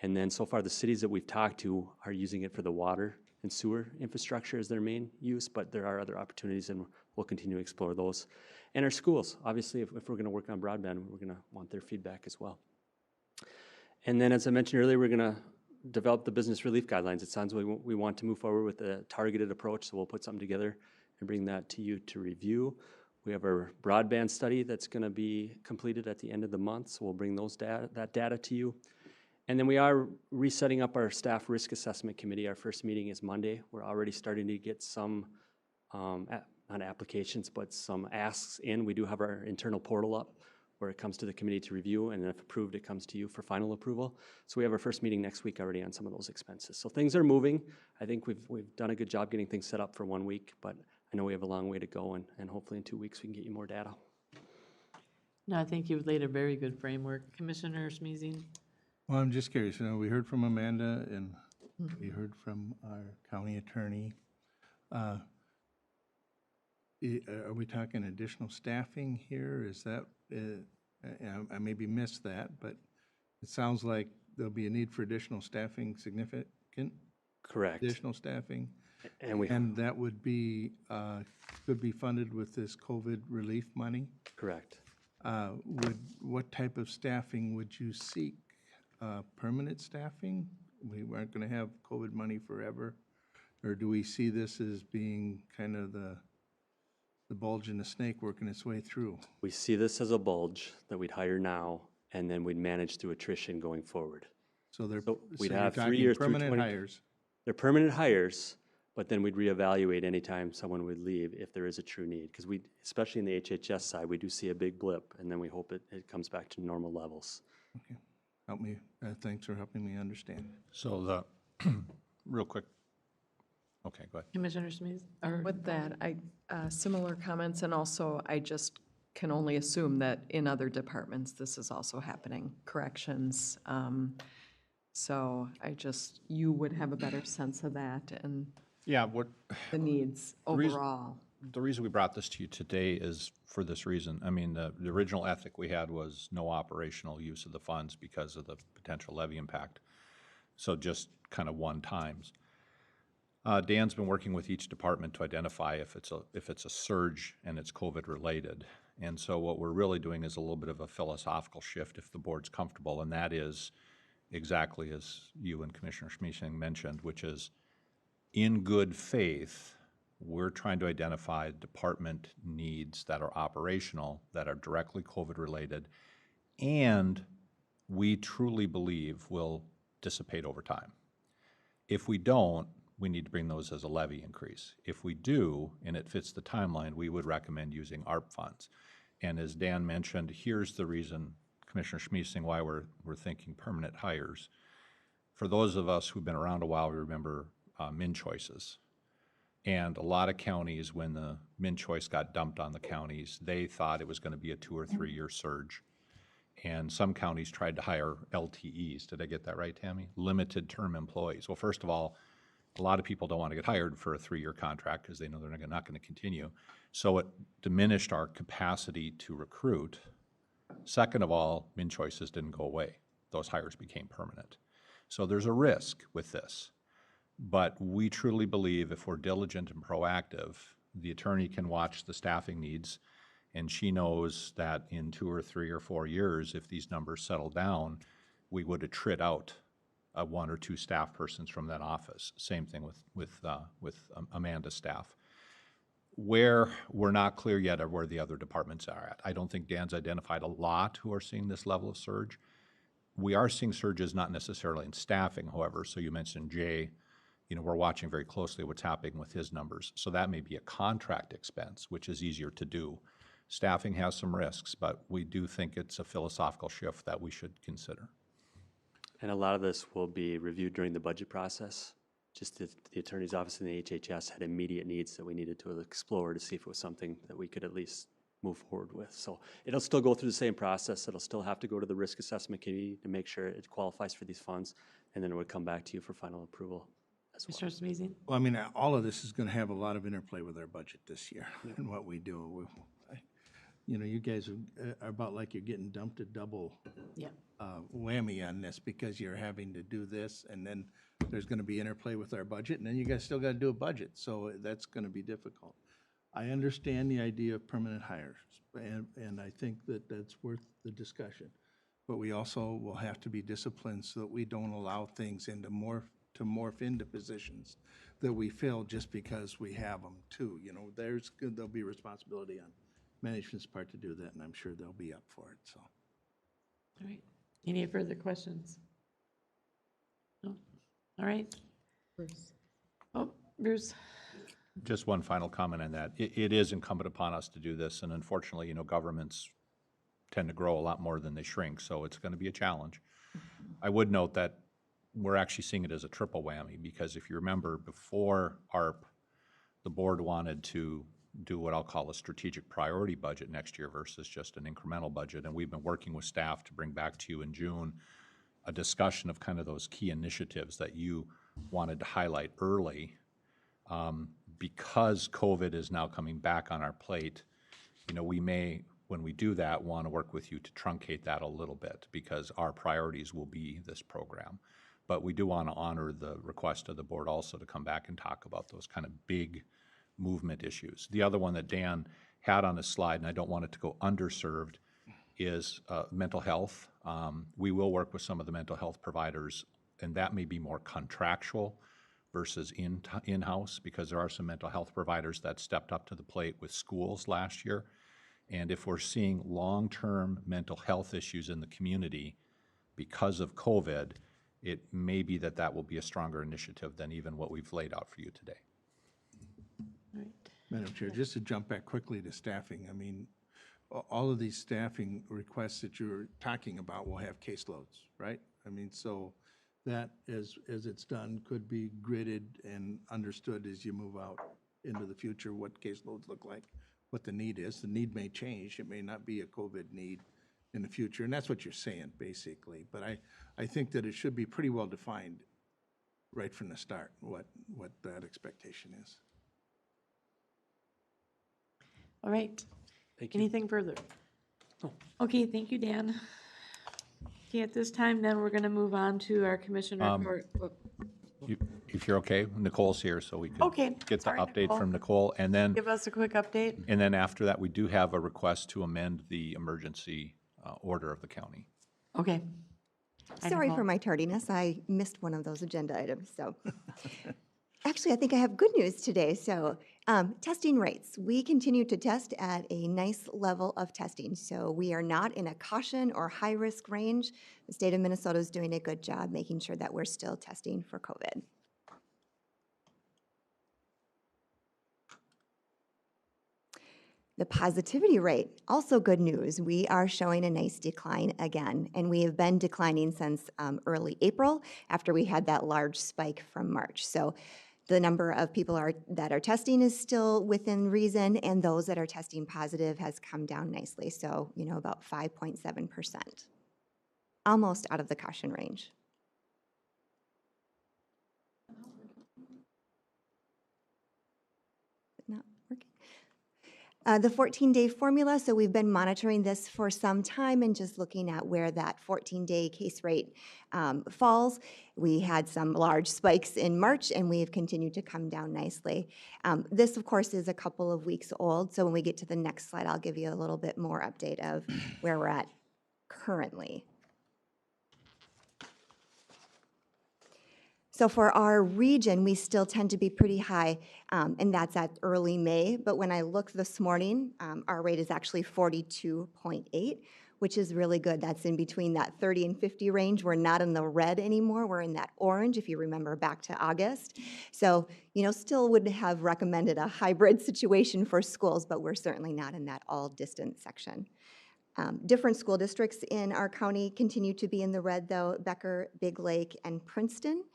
And then so far, the cities that we've talked to are using it for the water and sewer infrastructure as their main use, but there are other opportunities, and we'll continue to explore those. And our schools, obviously, if we're going to work on broadband, we're going to want their feedback as well. And then, as I mentioned earlier, we're going to develop the business relief guidelines. It sounds like we want to move forward with a targeted approach, so we'll put something together and bring that to you to review. We have our broadband study that's going to be completed at the end of the month, so we'll bring that data to you. And then we are resetting up our staff risk assessment committee. Our first meeting is Monday. We're already starting to get some, not applications, but some asks in. We do have our internal portal up where it comes to the committee to review, and if approved, it comes to you for final approval. So we have our first meeting next week already on some of those expenses. So things are moving. I think we've done a good job getting things set up for 1 week, but I know we have a long way to go, and hopefully in 2 weeks we can get you more data. No, I think you've laid a very good framework. Commissioner Smeezing? Well, I'm just curious, we heard from Amanda and we heard from our county attorney. Are we talking additional staffing here? Is that, I maybe missed that, but it sounds like there'll be a need for additional staffing, significant? Correct. Additional staffing? And that would be, could be funded with this COVID relief money? Correct. What type of staffing would you seek? Permanent staffing? We aren't going to have COVID money forever? Or do we see this as being kind of the bulge in the snake working its way through? We see this as a bulge that we'd hire now, and then we'd manage through attrition going forward. So we'd have 3 years through permanent hires? They're permanent hires, but then we'd reevaluate anytime someone would leave if there is a true need. Because we, especially in the HHS side, we do see a big blip, and then we hope it comes back to normal levels. Okay. Help me. Thanks for helping me understand. So real quick. Okay, go ahead. Commissioner Smeez? With that, similar comments, and also I just can only assume that in other departments this is also happening, corrections. So you would have a better sense of that and yeah, the needs overall. the reason we brought this to you today is for this reason. I mean, the original ethic we had was no operational use of the funds because of the potential levy impact. So just kind of one times. Dan's been working with each department to identify if it's a surge and it's COVID related. And so what we're really doing is a little bit of a philosophical shift if the board's comfortable, and that is exactly as you and Commissioner Schmiesing mentioned, which is in good faith, we're trying to identify department needs that are operational, that are directly COVID related, and we truly believe will dissipate over time. If we don't, we need to bring those as a levy increase. If we do, and it fits the timeline, we would recommend using ARP funds. And as Dan mentioned, here's the reason, Commissioner Schmiesing, why we're thinking permanent hires. For those of us who've been around a while, we remember min choices. And a lot of counties, when the min choice got dumped on the counties, they thought it was going to be a 2 or 3 year surge. And some counties tried to hire LTEs. Did I get that right, Tammy? Limited term employees. Well, first of all, a lot of people don't want to get hired for a 3-year contract because they know they're not going to continue. So it diminished our capacity to recruit. Second of all, min choices didn't go away. Those hires became permanent. So there's a risk with this. But we truly believe if we're diligent and proactive, the attorney can watch the staffing needs, and she knows that in 2 or 3 or 4 years, if these numbers settle down, we would attrit out 1 or 2 staff persons from that office. Same thing with Amanda's staff. Where we're not clear yet are where the other departments are at. I don't think Dan's identified a lot who are seeing this level of surge. We are seeing surges not necessarily in staffing, however, so you mentioned Jay. You know, we're watching very closely what's happening with his numbers. So that may be a contract expense, which is easier to do. Staffing has some risks, but we do think it's a philosophical shift that we should consider. And a lot of this will be reviewed during the budget process. Just the attorney's office and the HHS had immediate needs that we needed to explore to see if it was something that we could at least move forward with. So it'll still go through the same process. It'll still have to go to the risk assessment committee to make sure it qualifies for these funds, and then it would come back to you for final approval as well. Mr. Smeezy? Well, I mean, all of this is going to have a lot of interplay with our budget this year and what we do. You know, you guys are about like you're getting dumped a double whammy on this because you're having to do this, and then there's going to be interplay with our budget, and then you guys still got to do a budget, so that's going to be difficult. I understand the idea of permanent hires, and I think that that's worth the discussion. But we also will have to be disciplined so that we don't allow things to morph into positions that we fill just because we have them too. You know, there'll be responsibility on management's part to do that, and I'm sure they'll be up for it, so. All right. Any further questions? No? All right. Bruce. Oh, Bruce. Just one final comment on that. It is incumbent upon us to do this, and unfortunately, you know, governments tend to grow a lot more than they shrink, so it's going to be a challenge. I would note that we're actually seeing it as a triple whammy, because if you remember, before ARP, the board wanted to do what I'll call a strategic priority budget next year versus just an incremental budget, and we've been working with staff to bring back to you in June a discussion of kind of those key initiatives that you wanted to highlight early. Because COVID is now coming back on our plate, you know, we may, when we do that, want to work with you to truncate that a little bit, because our priorities will be this program. But we do want to honor the request of the board also to come back and talk about those kind of big movement issues. The other one that Dan had on his slide, and I don't want it to go underserved, is mental health. We will work with some of the mental health providers, and that may be more contractual versus in-house, because there are some mental health providers that stepped up to the plate with schools last year. And if we're seeing long-term mental health issues in the community because of COVID, it may be that will be a stronger initiative than even what we've laid out for you today. All right. Madam Chair, just to jump back quickly to staffing, I mean, all of these staffing requests that you're talking about will have caseloads, right? I mean, so that, as it's done, could be gridded and understood as you move out into the future, what caseloads look like, what the need is. The need may change. It may not be a COVID need in the future, and that's what you're saying, basically. But I think that it should be pretty well defined right from the start, what that expectation is. All right. Thank you. Anything further? No. Okay, thank you, Dan. Okay, at this time, then, we're gonna move on to our commissioner report. If you're okay, Nicole's here, so we can Okay, get the sorry, update Nicole. from Nicole. And then, Give us a quick update. after that, we do have a request to amend the emergency order of the county. Okay. Hi, Sorry Nicole. for my tardiness. I missed one of those agenda items, so. Actually, I think I have good news today. So testing rates. We continue to test at a nice level of testing. So we are not in a caution or high-risk range. The state of Minnesota is doing a good job making sure that we're still testing for COVID. The positivity rate, also good news. We are showing a nice decline again, and we have been declining since early April after we had that large spike from March. So the number of people that are testing is still within reason, and those that are testing positive has come down nicely. So, about 5.7%, almost out of the caution range. The 14-day formula, so we've been monitoring this for some time and just looking at where that 14-day case rate falls. We had some large spikes in March, and we've continued to come down nicely. This, of course, is a couple of weeks old, so when we get to the next slide, I'll give you a little bit more update of where we're at currently. So for our region, we still tend to be pretty high, and that's at early May. But when I looked this morning, our rate is actually 42.8, which is really good. That's in between that 30 and 50 range. We're not in the red anymore. We're in that orange, if you remember back to August. So, still would have recommended a hybrid situation for schools, but we're certainly not in that all-distance section. Different school districts in our county continue to be in the red, though: Becker, Big Lake, and Princeton.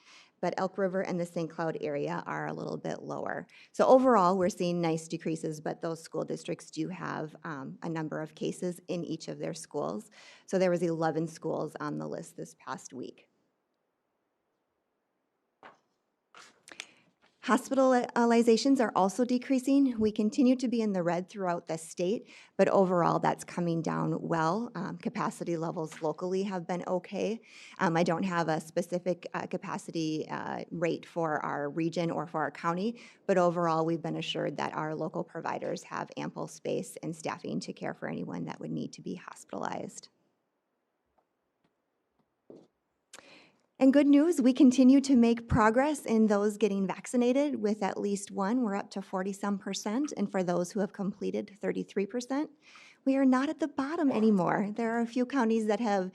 But Elk River and the St. Cloud area are a little bit lower. So overall, we're seeing nice decreases, but those school districts do have a number of cases in each of their schools. So there was 11 schools on the list this past week. Hospitalizations are also decreasing. We continue to be in the red throughout the state, but overall that's coming down well. Capacity levels locally have been okay. I don't have a specific capacity rate for our region or for our county, but overall we've been assured that our local providers have ample space and staffing to care for anyone that would need to be hospitalized. And good news, we continue to make progress in those getting vaccinated with at least one. We're up to 40-some%, and for those who have completed, 33%. We are not at the bottom anymore. There are a few counties that have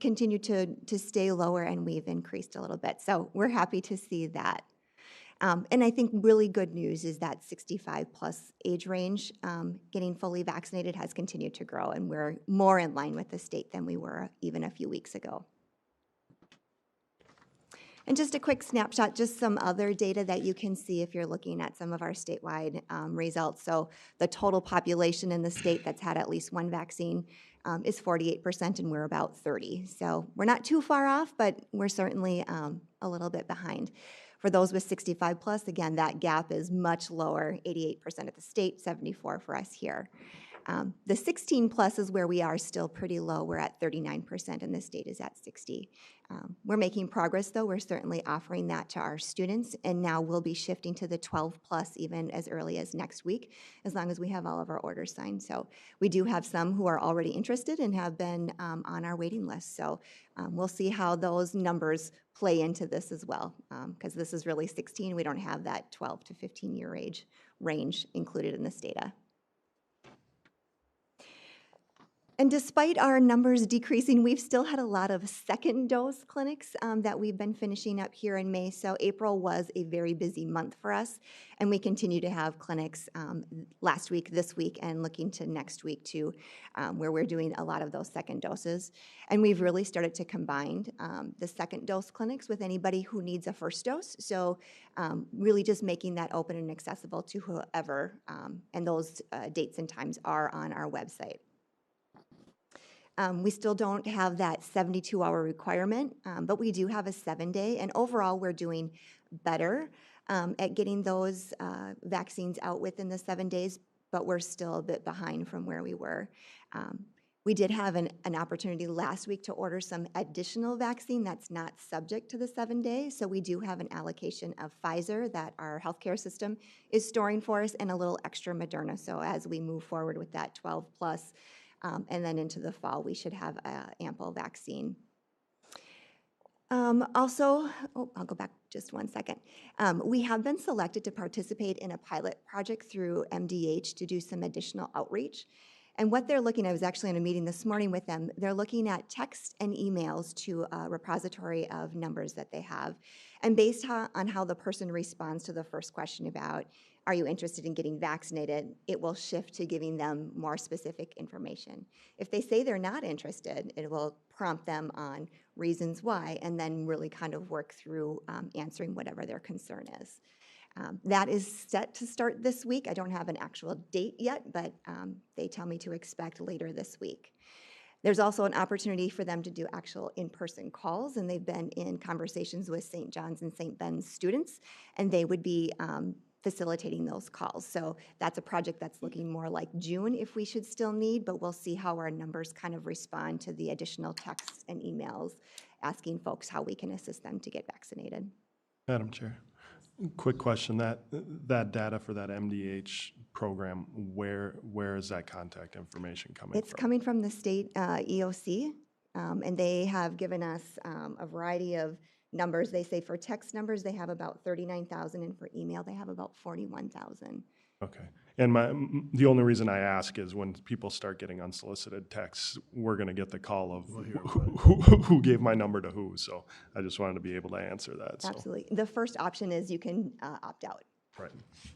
continued to stay lower, and we've increased a little bit. So we're happy to see that. And I think really good news is that 65-plus age range getting fully vaccinated has continued to grow, and we're more in line with the state than we were even a few weeks ago. And just a quick snapshot, just some other data that you can see if you're looking at some of our statewide results. So the total population in the state that's had at least one vaccine is 48%, and we're about 30. So we're not too far off, but we're certainly a little bit behind. For those with 65 plus, again, that gap is much lower, 88% at the state, 74 for us here. The 16 plus is where we are still pretty low. We're at 39%, and the state is at 60. We're making progress, though. We're certainly offering that to our students, and now we'll be shifting to the 12 plus even as early as next week, as long as we have all of our orders signed. So we do have some who are already interested and have been on our waiting list. So we'll see how those numbers play into this as well, because this is really 16. We don't have that 12 to 15-year age range included in this data. And despite our numbers decreasing, we've still had a lot of second dose clinics that we've been finishing up here in May. So April was a very busy month for us, and we continue to have clinics last week, this week, and looking to next week too, where we're doing a lot of those second doses. And we've really started to combine the second dose clinics with anybody who needs a first dose. So really just making that open and accessible to whoever, and those dates and times are on our website. We still don't have that 72-hour requirement, but we do have a 7-day, and overall we're doing better at getting those vaccines out within the 7 days. but we're still a bit behind from where we were. We did have an opportunity last week to order some additional vaccine that's not subject to the 7 days. So we do have an allocation of Pfizer that our healthcare system is storing for us and a little extra Moderna. So as we move forward with that 12 plus and then into the fall, we should have ample vaccine. Also, I'll go back just 1 second. We have been selected to participate in a pilot project through MDH to do some additional outreach. And what they're looking at, I was actually in a meeting this morning with them, they're looking at text and emails to a repository of numbers that they have. And based on how the person responds to the first question about, are you interested in getting vaccinated, it will shift to giving them more specific information. If they say they're not interested, it will prompt them on reasons why, and then really kind of work through answering whatever their concern is. That is set to start this week. I don't have an actual date yet, but they tell me to expect later this week. There's also an opportunity for them to do actual in-person calls, and they've been in conversations with St. John's and St. Ben's students, and they would be facilitating those calls. So that's a project that's looking more like June if we should still need, but we'll see how our numbers kind of respond to the additional texts and emails asking folks how we can assist them to get vaccinated. Madam Chair, quick question, that data for that MDH program, where is that contact information coming from? It's coming from the state EOC, and they have given us a variety of numbers. They say for text numbers, they have about 39,000, and for email, they have about 41,000. Okay. And the only reason I ask is when people start getting unsolicited texts, we're going to get the call of who gave my number to who. So I just wanted to be able to answer that. So. Absolutely. The first option is you can opt out. Right.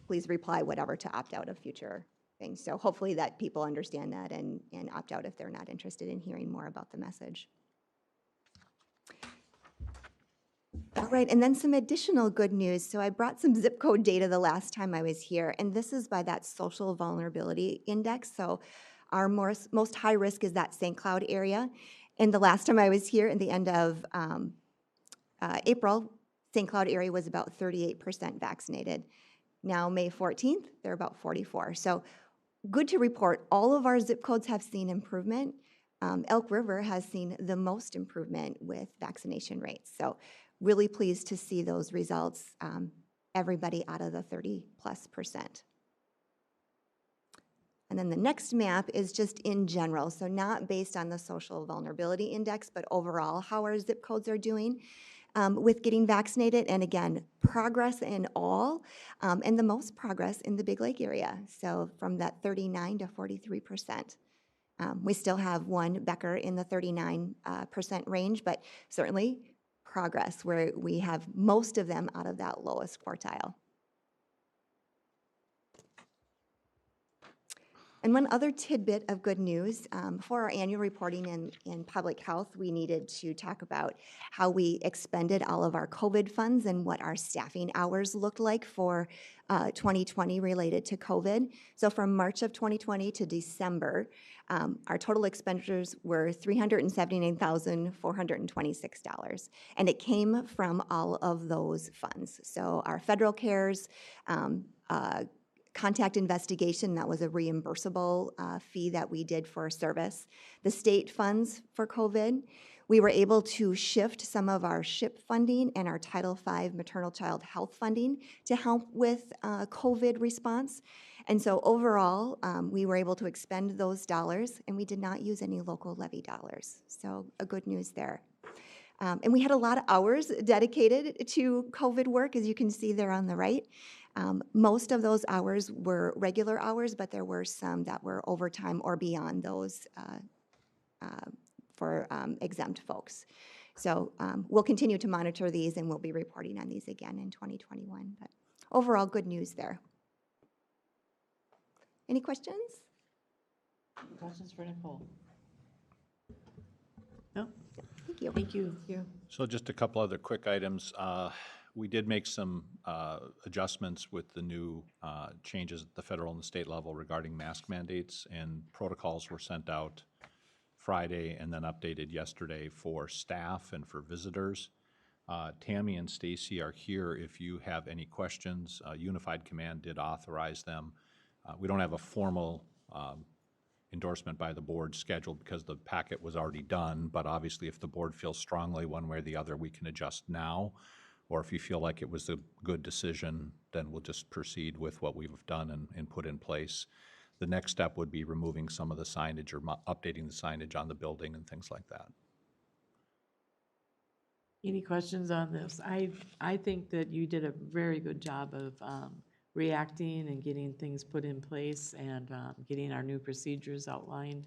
Please reply whatever to opt out of future things. So hopefully that people understand that and opt out if they're not interested in hearing more about the message. All right, and then some additional good news. So I brought some zip code data the last time I was here, and this is by that social vulnerability index. So our most high risk is that St. Cloud area. And the last time I was here at the end of April, St. Cloud area was about 38% vaccinated. Now, May 14th, they're about 44. So good to report, all of our zip codes have seen improvement. Elk River has seen the most improvement with vaccination rates. So really pleased to see those results, everybody out of the 30+%. And then the next map is just in general, so not based on the social vulnerability index, but overall how our zip codes are doing with getting vaccinated. And again, progress in all, and the most progress in the Big Lake area. So from that 39 to 43%. We still have one Becker in the 39% range, but certainly progress where we have most of them out of that lowest quartile. And one other tidbit of good news, for our annual reporting in public health, we needed to talk about how we expended all of our COVID funds and what our staffing hours looked like for 2020 related to COVID. So from March of 2020 to December, our total expenditures were $379,426, and it came from all of those funds. So our federal cares, contact investigation, that was a reimbursable fee that we did for service. The state funds for COVID, we were able to shift some of our SHIP funding and our Title V maternal child health funding to help with COVID response. And so overall, we were able to expend those dollars, and we did not use any local levy dollars. So a good news there. And we had a lot of hours dedicated to COVID work, as you can see there on the right. Most of those hours were regular hours, but there were some that were overtime or beyond those for exempt folks. So we'll continue to monitor these, and we'll be reporting on these again in 2021. But overall, good news there. Any questions? Questions for Nicole? No? Thank you. Thank you. So just a couple other quick items. We did make some adjustments with the new changes at the federal and the state level regarding mask mandates, and protocols were sent out Friday and then updated yesterday for staff and for visitors. Tammy and Stacy are here if you have any questions. Unified Command did authorize them. We don't have a formal endorsement by the board scheduled because the packet was already done, but obviously if the board feels strongly one way or the other, we can adjust now. Or if you feel like it was a good decision, then we'll just proceed with what we've done and put in place. The next step would be removing some of the signage or updating the signage on the building and things like that. Any questions on this? I think that you did a very good job of reacting and getting things put in place and getting our new procedures outlined.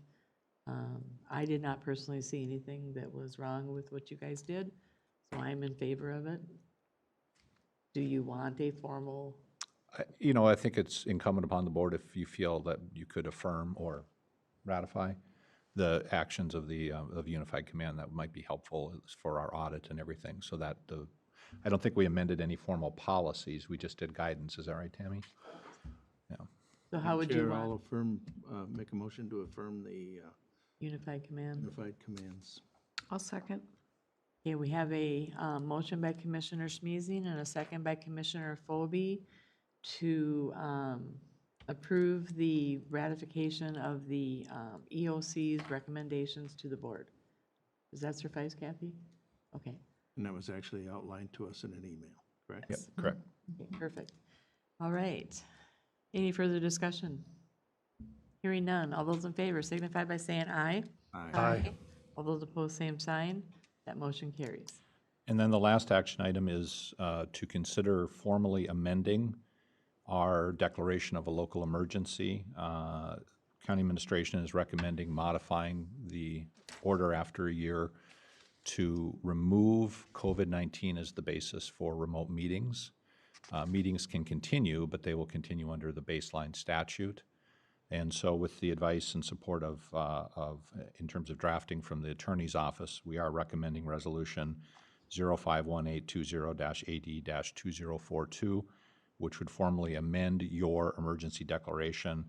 I did not personally see anything that was wrong with what you guys did, so I'm in favor of it. Do you want a formal? You know, I think it's incumbent upon the board if you feel that you could affirm or ratify the actions of the Unified Command. That might be helpful for our audit and everything. So that I don't think we amended any formal policies. We just did guidance. Is that right, Tammy? Yeah. So how would you Chair, want? I'll affirm, make a motion to affirm the Unified Command. unified commands. I'll second. Okay, we have a motion by Commissioner Smeezing and a second by Commissioner Phobie to approve the ratification of the EOC's recommendations to the board. Does that suffice, Kathy? Okay. And that was actually outlined to us in an email, correct? Yep, correct. Okay, perfect. All right. Any further discussion? Hearing none. All those in favor signify by saying aye. Aye. All those opposed, same sign. That motion carries. And then the last action item is to consider formally amending our declaration of a local emergency. County administration is recommending modifying the order after a year to remove COVID-19 as the basis for remote meetings. Meetings can continue, but they will continue under the baseline statute. And so with the advice and support of in terms of drafting from the Attorney's Office, we are recommending Resolution 051820-AD-2042, which would formally amend your emergency declaration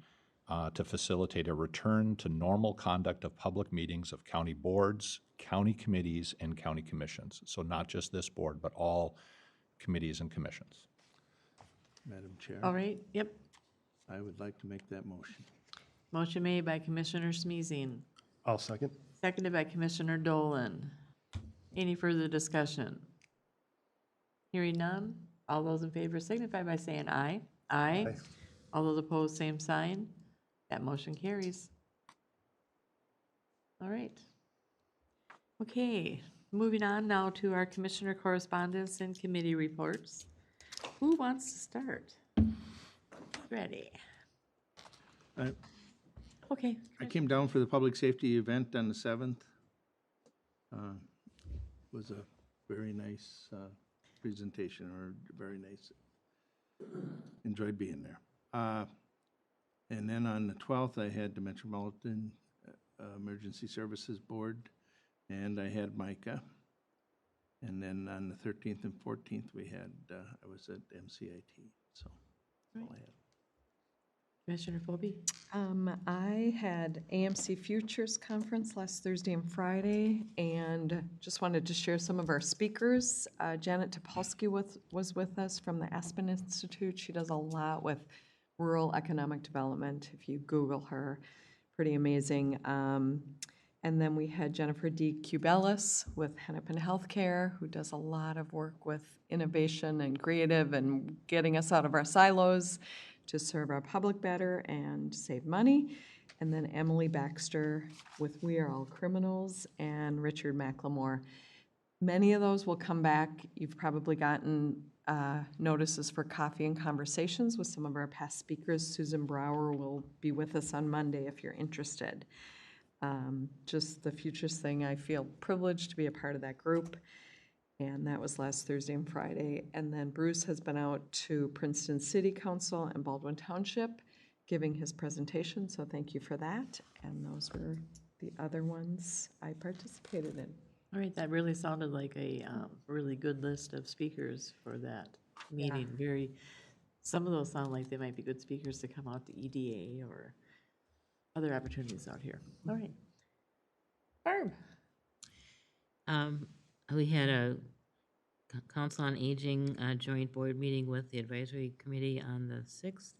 to facilitate a return to normal conduct of public meetings of county boards, county committees, and county commissions. So not just this board, but all committees and commissions. Madam Chair? All right, yep. I would like to make that motion. Motion made by Commissioner Smeezing, I'll second. seconded by Commissioner Dolan. Any further discussion? Hearing none. All those in favor signify by saying aye. Aye. Aye. All those opposed, same sign. That motion carries. All right. Okay, moving on now to our commissioner correspondence and committee reports. Who wants to start? Ready. Okay. I came down for the public safety event on the 7th. Was a very nice presentation, or very nice. Enjoyed being there. And then on the 12th, I had the Metropolitan Emergency Services Board, and I had Micah. And then on the 13th and 14th, we had, I was at MCIT, so that's all I had. Commissioner Phobie? I had AMC Futures Conference last Thursday and Friday, and just wanted to share some of our speakers. Janet Topolsky was with us from the Aspen Institute. She does a lot with rural economic development. If you Google her, pretty amazing. And then we had Jennifer D. Cubelis with Hennepin Healthcare, who does a lot of work with innovation and creative and getting us out of our silos to serve our public better and save money. And then Emily Baxter with We Are All Criminals, and Richard McLemore. Many of those will come back. You've probably gotten notices for coffee and conversations with some of our past speakers. Susan Brower will be with us on Monday if you're interested. Just the Futures thing, I feel privileged to be a part of that group. And that was last Thursday and Friday. And then Bruce has been out to Princeton City Council and Baldwin Township giving his presentation, so thank you for that. And those were the other ones I participated in. All right, that really sounded like a really good list of speakers for that meeting. Very, some of those sound like they might be good speakers to come out to EDA or other opportunities out here. All right. Barb? We had a Council on Aging joint board meeting with the advisory committee on the 6th,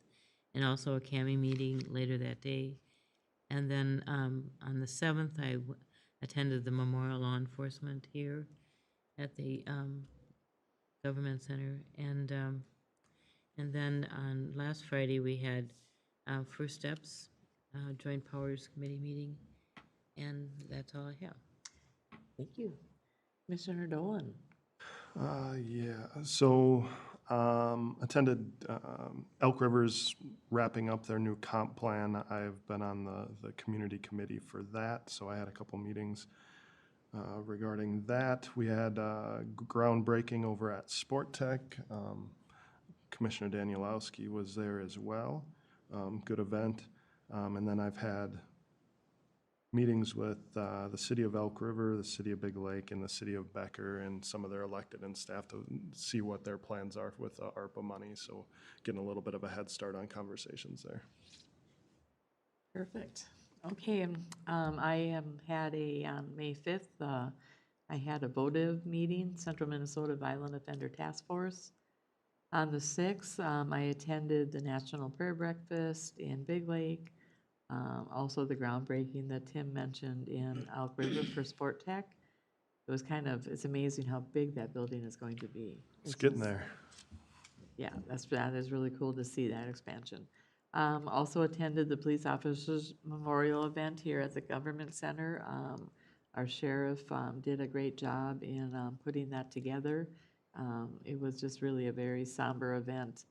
and also a CAMI meeting later that day. And then on the 7th, I attended the Memorial Law Enforcement here at the Government Center. And then on last Friday, we had First Steps, Joint Powers Committee meeting, and that's all I have. Thank you. Commissioner Dolan. Yeah, so attended Elk River's wrapping up their new comp plan. I've been on the community committee for that, so I had a couple meetings regarding that. We had groundbreaking over at Sport Tech. Commissioner Danielowski was there as well. Good event. And then I've had meetings with the city of Elk River, the city of Big Lake, and the city of Becker, and some of their elected and staff to see what their plans are with ARPA money. So getting a little bit of a head start on conversations there. Perfect. Okay, I had on May 5th, I had a votive meeting, Central Minnesota Violent Offender Task Force. On the 6th, I attended the National Prayer Breakfast in Big Lake. Also the groundbreaking that Tim mentioned in Elk River for Sport Tech. It was it's amazing how big that building is going to be. It's getting there. Yeah, that is really cool to see that expansion. Also attended the Police Officers Memorial event here at the Government Center. Our sheriff did a great job in putting that together. It was just really a very somber event.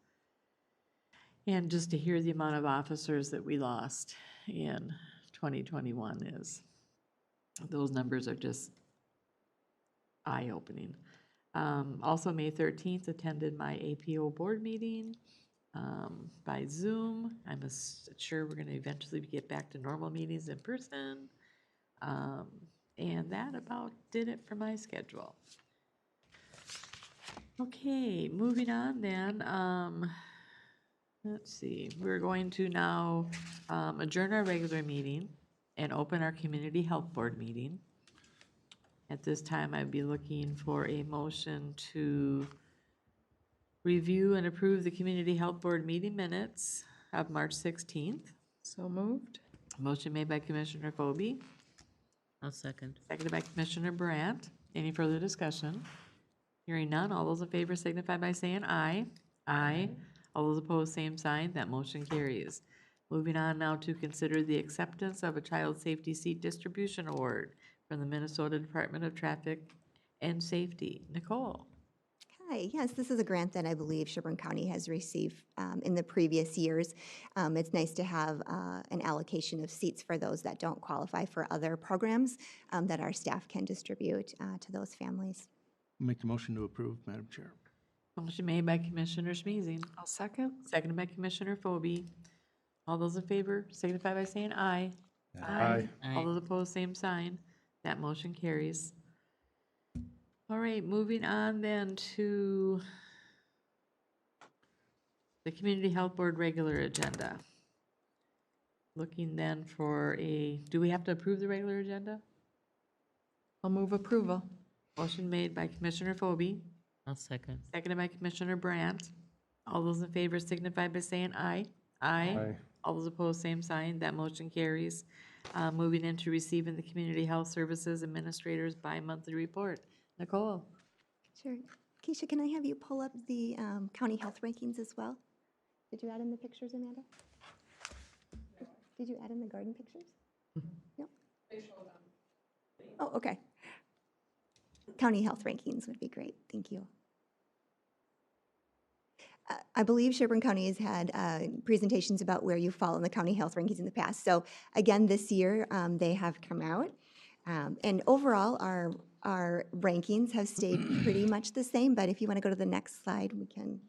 And just to hear the amount of officers that we lost in 2021 those numbers are just eye-opening. Also, May 13th, attended my APO board meeting by Zoom. I'm sure we're going to eventually get back to normal meetings in person. And that about did it for my schedule. Okay, moving on then. Let's see, we're going to now adjourn our regular meeting and open our Community Health Board meeting. At this time, I'd be looking for a motion to review and approve the Community Health Board meeting minutes of March 16th. So moved. Motion made by Commissioner Phobie. I'll second. Seconded by Commissioner Brandt. Any further discussion? Hearing none, all those in favor signify by saying aye. Aye. All those opposed, same sign. That motion carries. Moving on now to consider the acceptance of a Child Safety Seat Distribution Award from the Minnesota Department of Traffic and Safety. Nicole. Hi, yes, this is a grant that I believe Sherburne County has received in the previous years. It's nice to have an allocation of seats for those that don't qualify for other programs that our staff can distribute to those families. Make the motion to approve, Madam Chair. Motion made by Commissioner Smeezing. I'll second. Seconded by Commissioner Phobie. All those in favor signify by saying aye. Aye. All those opposed, same sign. That motion carries. All right, moving on then to the Community Health Board regular agenda. Looking then for do we have to approve the regular agenda? I'll move approval. Motion made by Commissioner Phobie. I'll second. Seconded by Commissioner Brandt. All those in favor signify by saying aye. Aye. All those opposed, same sign. That motion carries. Moving into receiving the Community Health Services Administrator's bi-monthly report. Nicole. Sure. Keisha, can I have you pull up the county health rankings as well? Did you add in the pictures, Amanda? Did you add in the garden pictures? No? Oh, okay. County health rankings would be great. Thank you. I believe Sherburne County has had presentations about where you fall in the county health rankings in the past. So again, this year they have come out. And overall, our rankings have stayed pretty much the same. But if you want to go to the next slide, we can.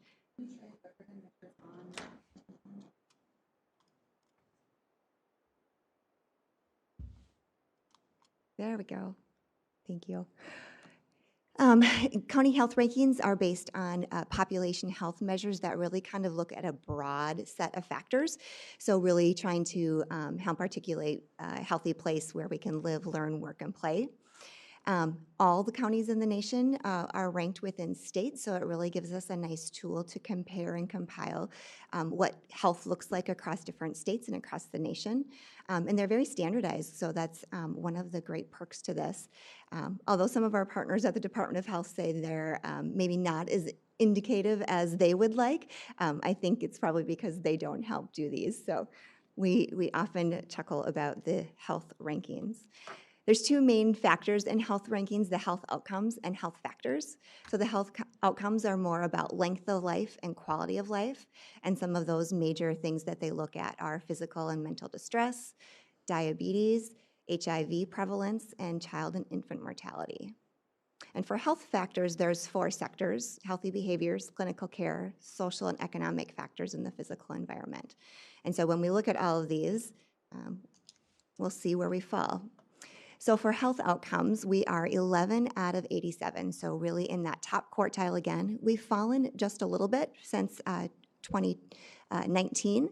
There we go. Thank you. County health rankings are based on population health measures that really kind of look at a broad set of factors. So really trying to help articulate a healthy place where we can live, learn, work, and play. All the counties in the nation are ranked within states, so it really gives us a nice tool to compare and compile what health looks like across different states and across the nation. And they're very standardized, so that's one of the great perks to this. Although some of our partners at the Department of Health say they're maybe not as indicative as they would like, I think it's probably because they don't help do these. So we often chuckle about the health rankings. There's two main factors in health rankings, the health outcomes and health factors. So the health outcomes are more about length of life and quality of life, and some of those major things that they look at are physical and mental distress, diabetes, HIV prevalence, and child and infant mortality. And for health factors, there's 4 sectors: healthy behaviors, clinical care, social and economic factors, and the physical environment. And so when we look at all of these, we'll see where we fall. So for health outcomes, we are 11 out of 87, so really in that top quartile again. We've fallen just a little bit since 2019,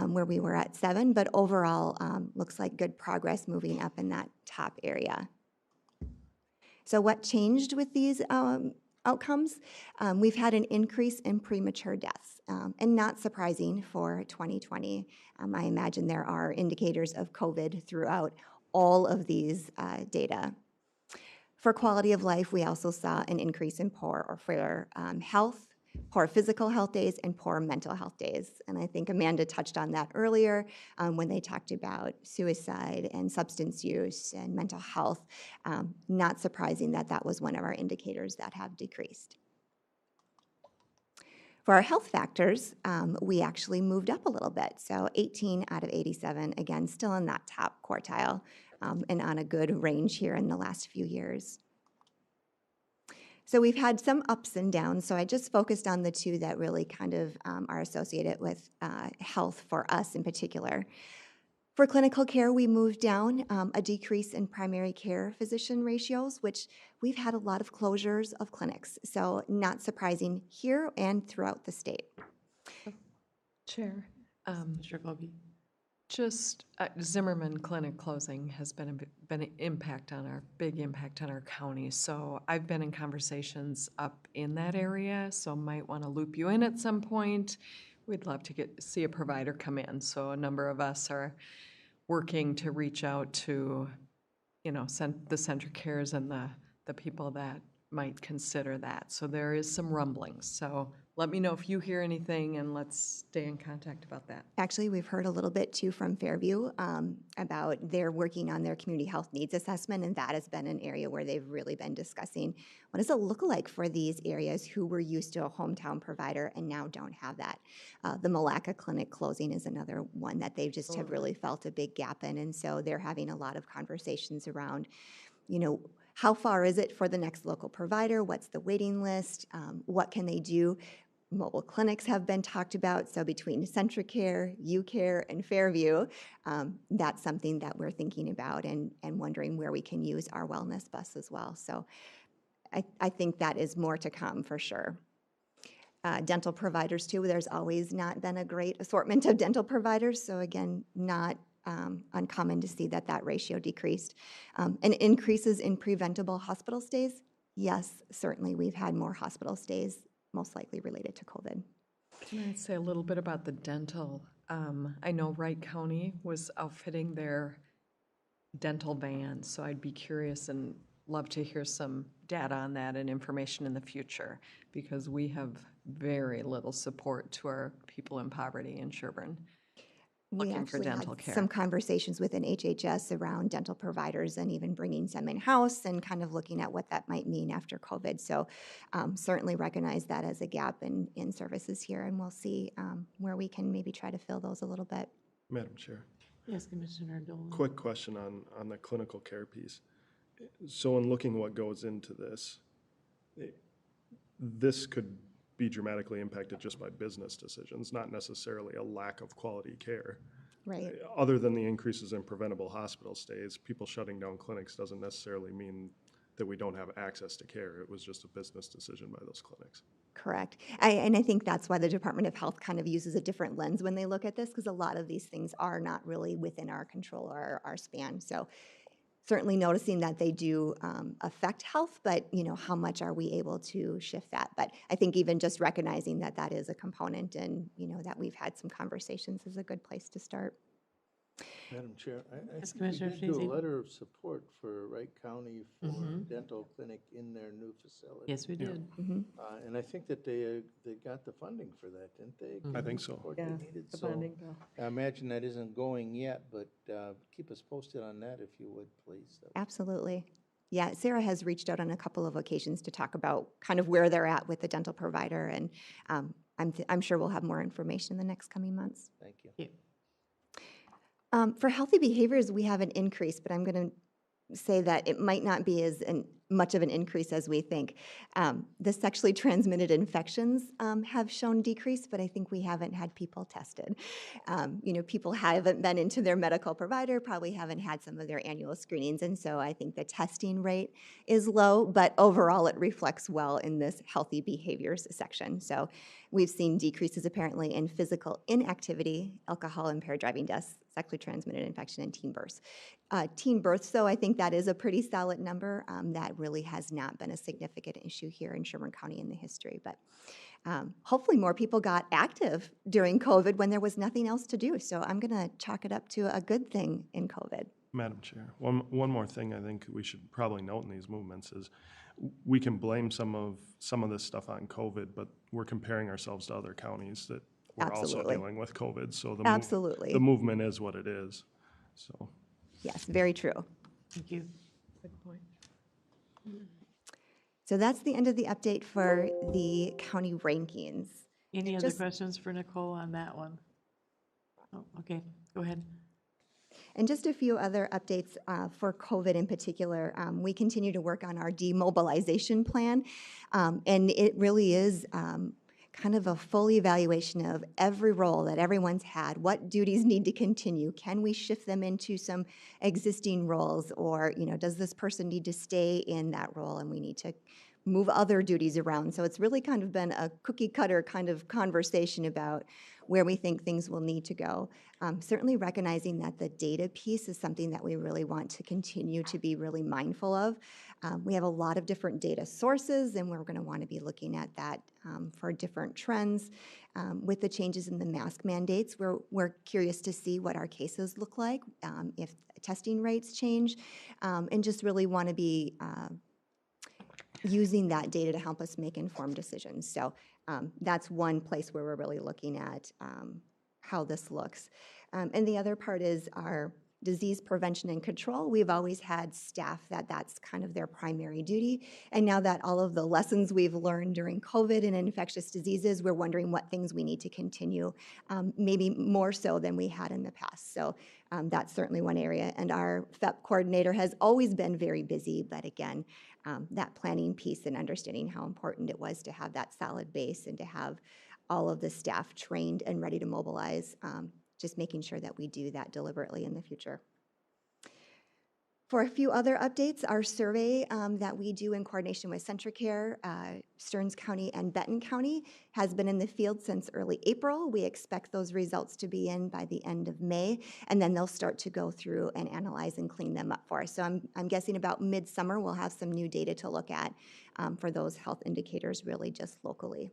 where we were at 7, but overall looks like good progress moving up in that top area. So what changed with these outcomes? We've had an increase in premature deaths, and not surprising for 2020. I imagine there are indicators of COVID throughout all of these data. For quality of life, we also saw an increase in poor or fair health, poor physical health days, and poor mental health days. And I think Amanda touched on that earlier when they talked about suicide and substance use and mental health. Not surprising that that was one of our indicators that have decreased. For our health factors, we actually moved up a little bit. So 18 out of 87, again, still in that top quartile and on a good range here in the last few years. So we've had some ups and downs. So I just focused on the 2 that really kind of are associated with health for us in particular. For clinical care, we moved down a decrease in primary care physician ratios, which we've had a lot of closures of clinics. So not surprising here and throughout the state. Chair, Mr. Colby. just Zimmerman Clinic closing has been an impact on our, big impact on our county. So I've been in conversations up in that area, so might want to loop you in at some point. We'd love to see a provider come in. So a number of us are working to reach out to, the Centric Cares and the people that might consider that. So there is some rumblings. So let me know if you hear anything, and let's stay in contact about that. Actually, we've heard a little bit too from Fairview about they're working on their community health needs assessment, and that has been an area where they've really been discussing what does it look like for these areas who were used to a hometown provider and now don't have that. The Malacca Clinic closing is another one that they just have really felt a big gap in, and so they're having a lot of conversations around, how far is it for the next local provider? What's the waiting list? What can they do? Mobile clinics have been talked about, so between Centricare, UCare, and Fairview, that's something that we're thinking about and wondering where we can use our wellness bus as well. So I think that is more to come for sure. Dental providers too, there's always not been a great assortment of dental providers, so again, not uncommon to see that ratio decreased. And increases in preventable hospital stays, yes, certainly we've had more hospital stays, most likely related to COVID. Can I say a little bit about the dental? I know Wright County was outfitting their dental vans, so I'd be curious and love to hear some data on that and information in the future, because we have very little support to our people in poverty in Sherburne. We Looking for actually dental had care. some conversations within HHS around dental providers and even bringing some in-house and kind of looking at what that might mean after COVID. So certainly recognize that as a gap in services here, and we'll see where we can maybe try to fill those a little bit. Madam Chair, Yes, Commissioner Dolan. quick question on the clinical care piece. So in looking what goes into this, this could be dramatically impacted just by business decisions, not necessarily a lack of quality care. Right. Other than the increases in preventable hospital stays, people shutting down clinics doesn't necessarily mean that we don't have access to care. It was just a business decision by those clinics. Correct. And I think that's why the Department of Health kind of uses a different lens when they look at this, because a lot of these things are not really within our control or our span. So certainly noticing that they do affect health, but how much are we able to shift that? But I think even just recognizing that that is a component and that we've had some conversations is a good place to start. Madam Chair, I Yes, think we Commissioner did do Frazee. a letter of support for Wright County for dental clinic in their new facility. Yes, we did. And I think that they got the funding for that, didn't they? I think so. Support Yeah, they needed, the so bonding bill. I imagine that isn't going yet, but keep us posted on that if you would, please. Absolutely. Yeah, Sarah has reached out on a couple of occasions to talk about kind of where they're at with the dental provider, and I'm sure we'll have more information in the next coming months. Thank you. Yeah. For healthy behaviors, we have an increase, but I'm going to say that it might not be as much of an increase as we think. The sexually transmitted infections have shown decrease, but I think we haven't had people tested. People haven't been into their medical provider, probably haven't had some of their annual screenings, and so I think the testing rate is low, but overall it reflects well in this healthy behaviors section. So we've seen decreases apparently in physical inactivity, alcohol-impaired driving deaths, sexually transmitted infection, and teen births. Teen births, though, I think that is a pretty solid number. That really has not been a significant issue here in Sherburne County in the history. But hopefully more people got active during COVID when there was nothing else to do. So I'm going to chalk it up to a good thing in COVID. Madam Chair, one more thing I think we should probably note in these movements is we can blame some of this stuff on COVID, but we're comparing ourselves to other counties that were also Absolutely. dealing with COVID. So Absolutely. the movement is what it is. So Yes, very true. Thank you. Good point. So that's the end of the update for the county rankings. Any other Just- questions for Nicole on that one? Oh, okay, go ahead. And just a few other updates for COVID in particular. We continue to work on our demobilization plan, and it really is kind of a full evaluation of every role that everyone's had. What duties need to continue? Can we shift them into some existing roles, or does this person need to stay in that role and we need to move other duties around? So it's really kind of been a cookie cutter kind of conversation about where we think things will need to go. Certainly recognizing that the data piece is something that we really want to continue to be really mindful of. We have a lot of different data sources, and we're going to want to be looking at that for different trends. With the changes in the mask mandates, we're curious to see what our cases look like, if testing rates change, and just really want to be using that data to help us make informed decisions. So that's one place where we're really looking at how this looks. And the other part is our disease prevention and control. We've always had staff that's kind of their primary duty. And now that all of the lessons we've learned during COVID and infectious diseases, we're wondering what things we need to continue, maybe more so than we had in the past. So that's certainly one area. And our FEP coordinator has always been very busy, but again, that planning piece and understanding how important it was to have that solid base and to have all of the staff trained and ready to mobilize, just making sure that we do that deliberately in the future. For a few other updates, our survey that we do in coordination with CentraCare, Stearns County and Benton County has been in the field since early April. We expect those results to be in by the end of May, and then they'll start to go through and analyze and clean them up for us. So I'm guessing about midsummer we'll have some new data to look at for those health indicators really just locally.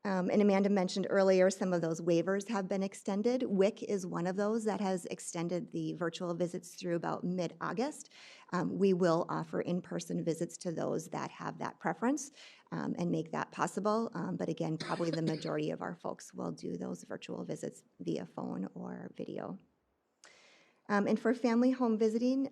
And Amanda mentioned earlier some of those waivers have been extended. WIC is one of those that has extended the virtual visits through about mid-August. We will offer in-person visits to those that have that preference and make that possible. But again, probably the majority of our folks will do those virtual visits via phone or video. And for family home visiting,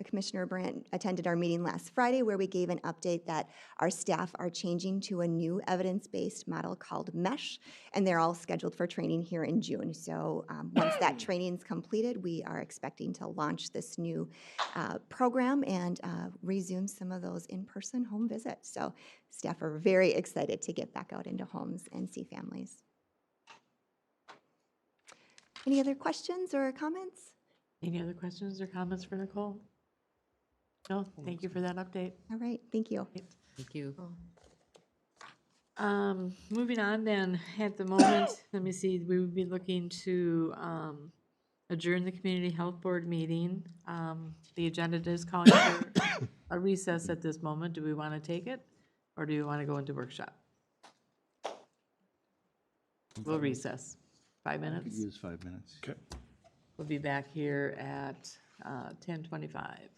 Commissioner Brandt attended our meeting last Friday where we gave an update that our staff are changing to a new evidence-based model called MESH, and they're all scheduled for training here in June. So once that training's completed, we are expecting to launch this new program and resume some of those in-person home visits. So staff are very excited to get back out into homes and see families. Any other questions or comments? Any other questions or comments for Nicole? No, thank you for that update. All right, thank you. Thank you. Moving on then, at the moment, let me see, we would be looking to adjourn the Community Health Board meeting. The agenda is calling for a recess at this moment. Do we want to take it, or do we want to go into workshop? We'll recess. 5 Could minutes. use 5 minutes. Okay. We'll be back here at 10:25.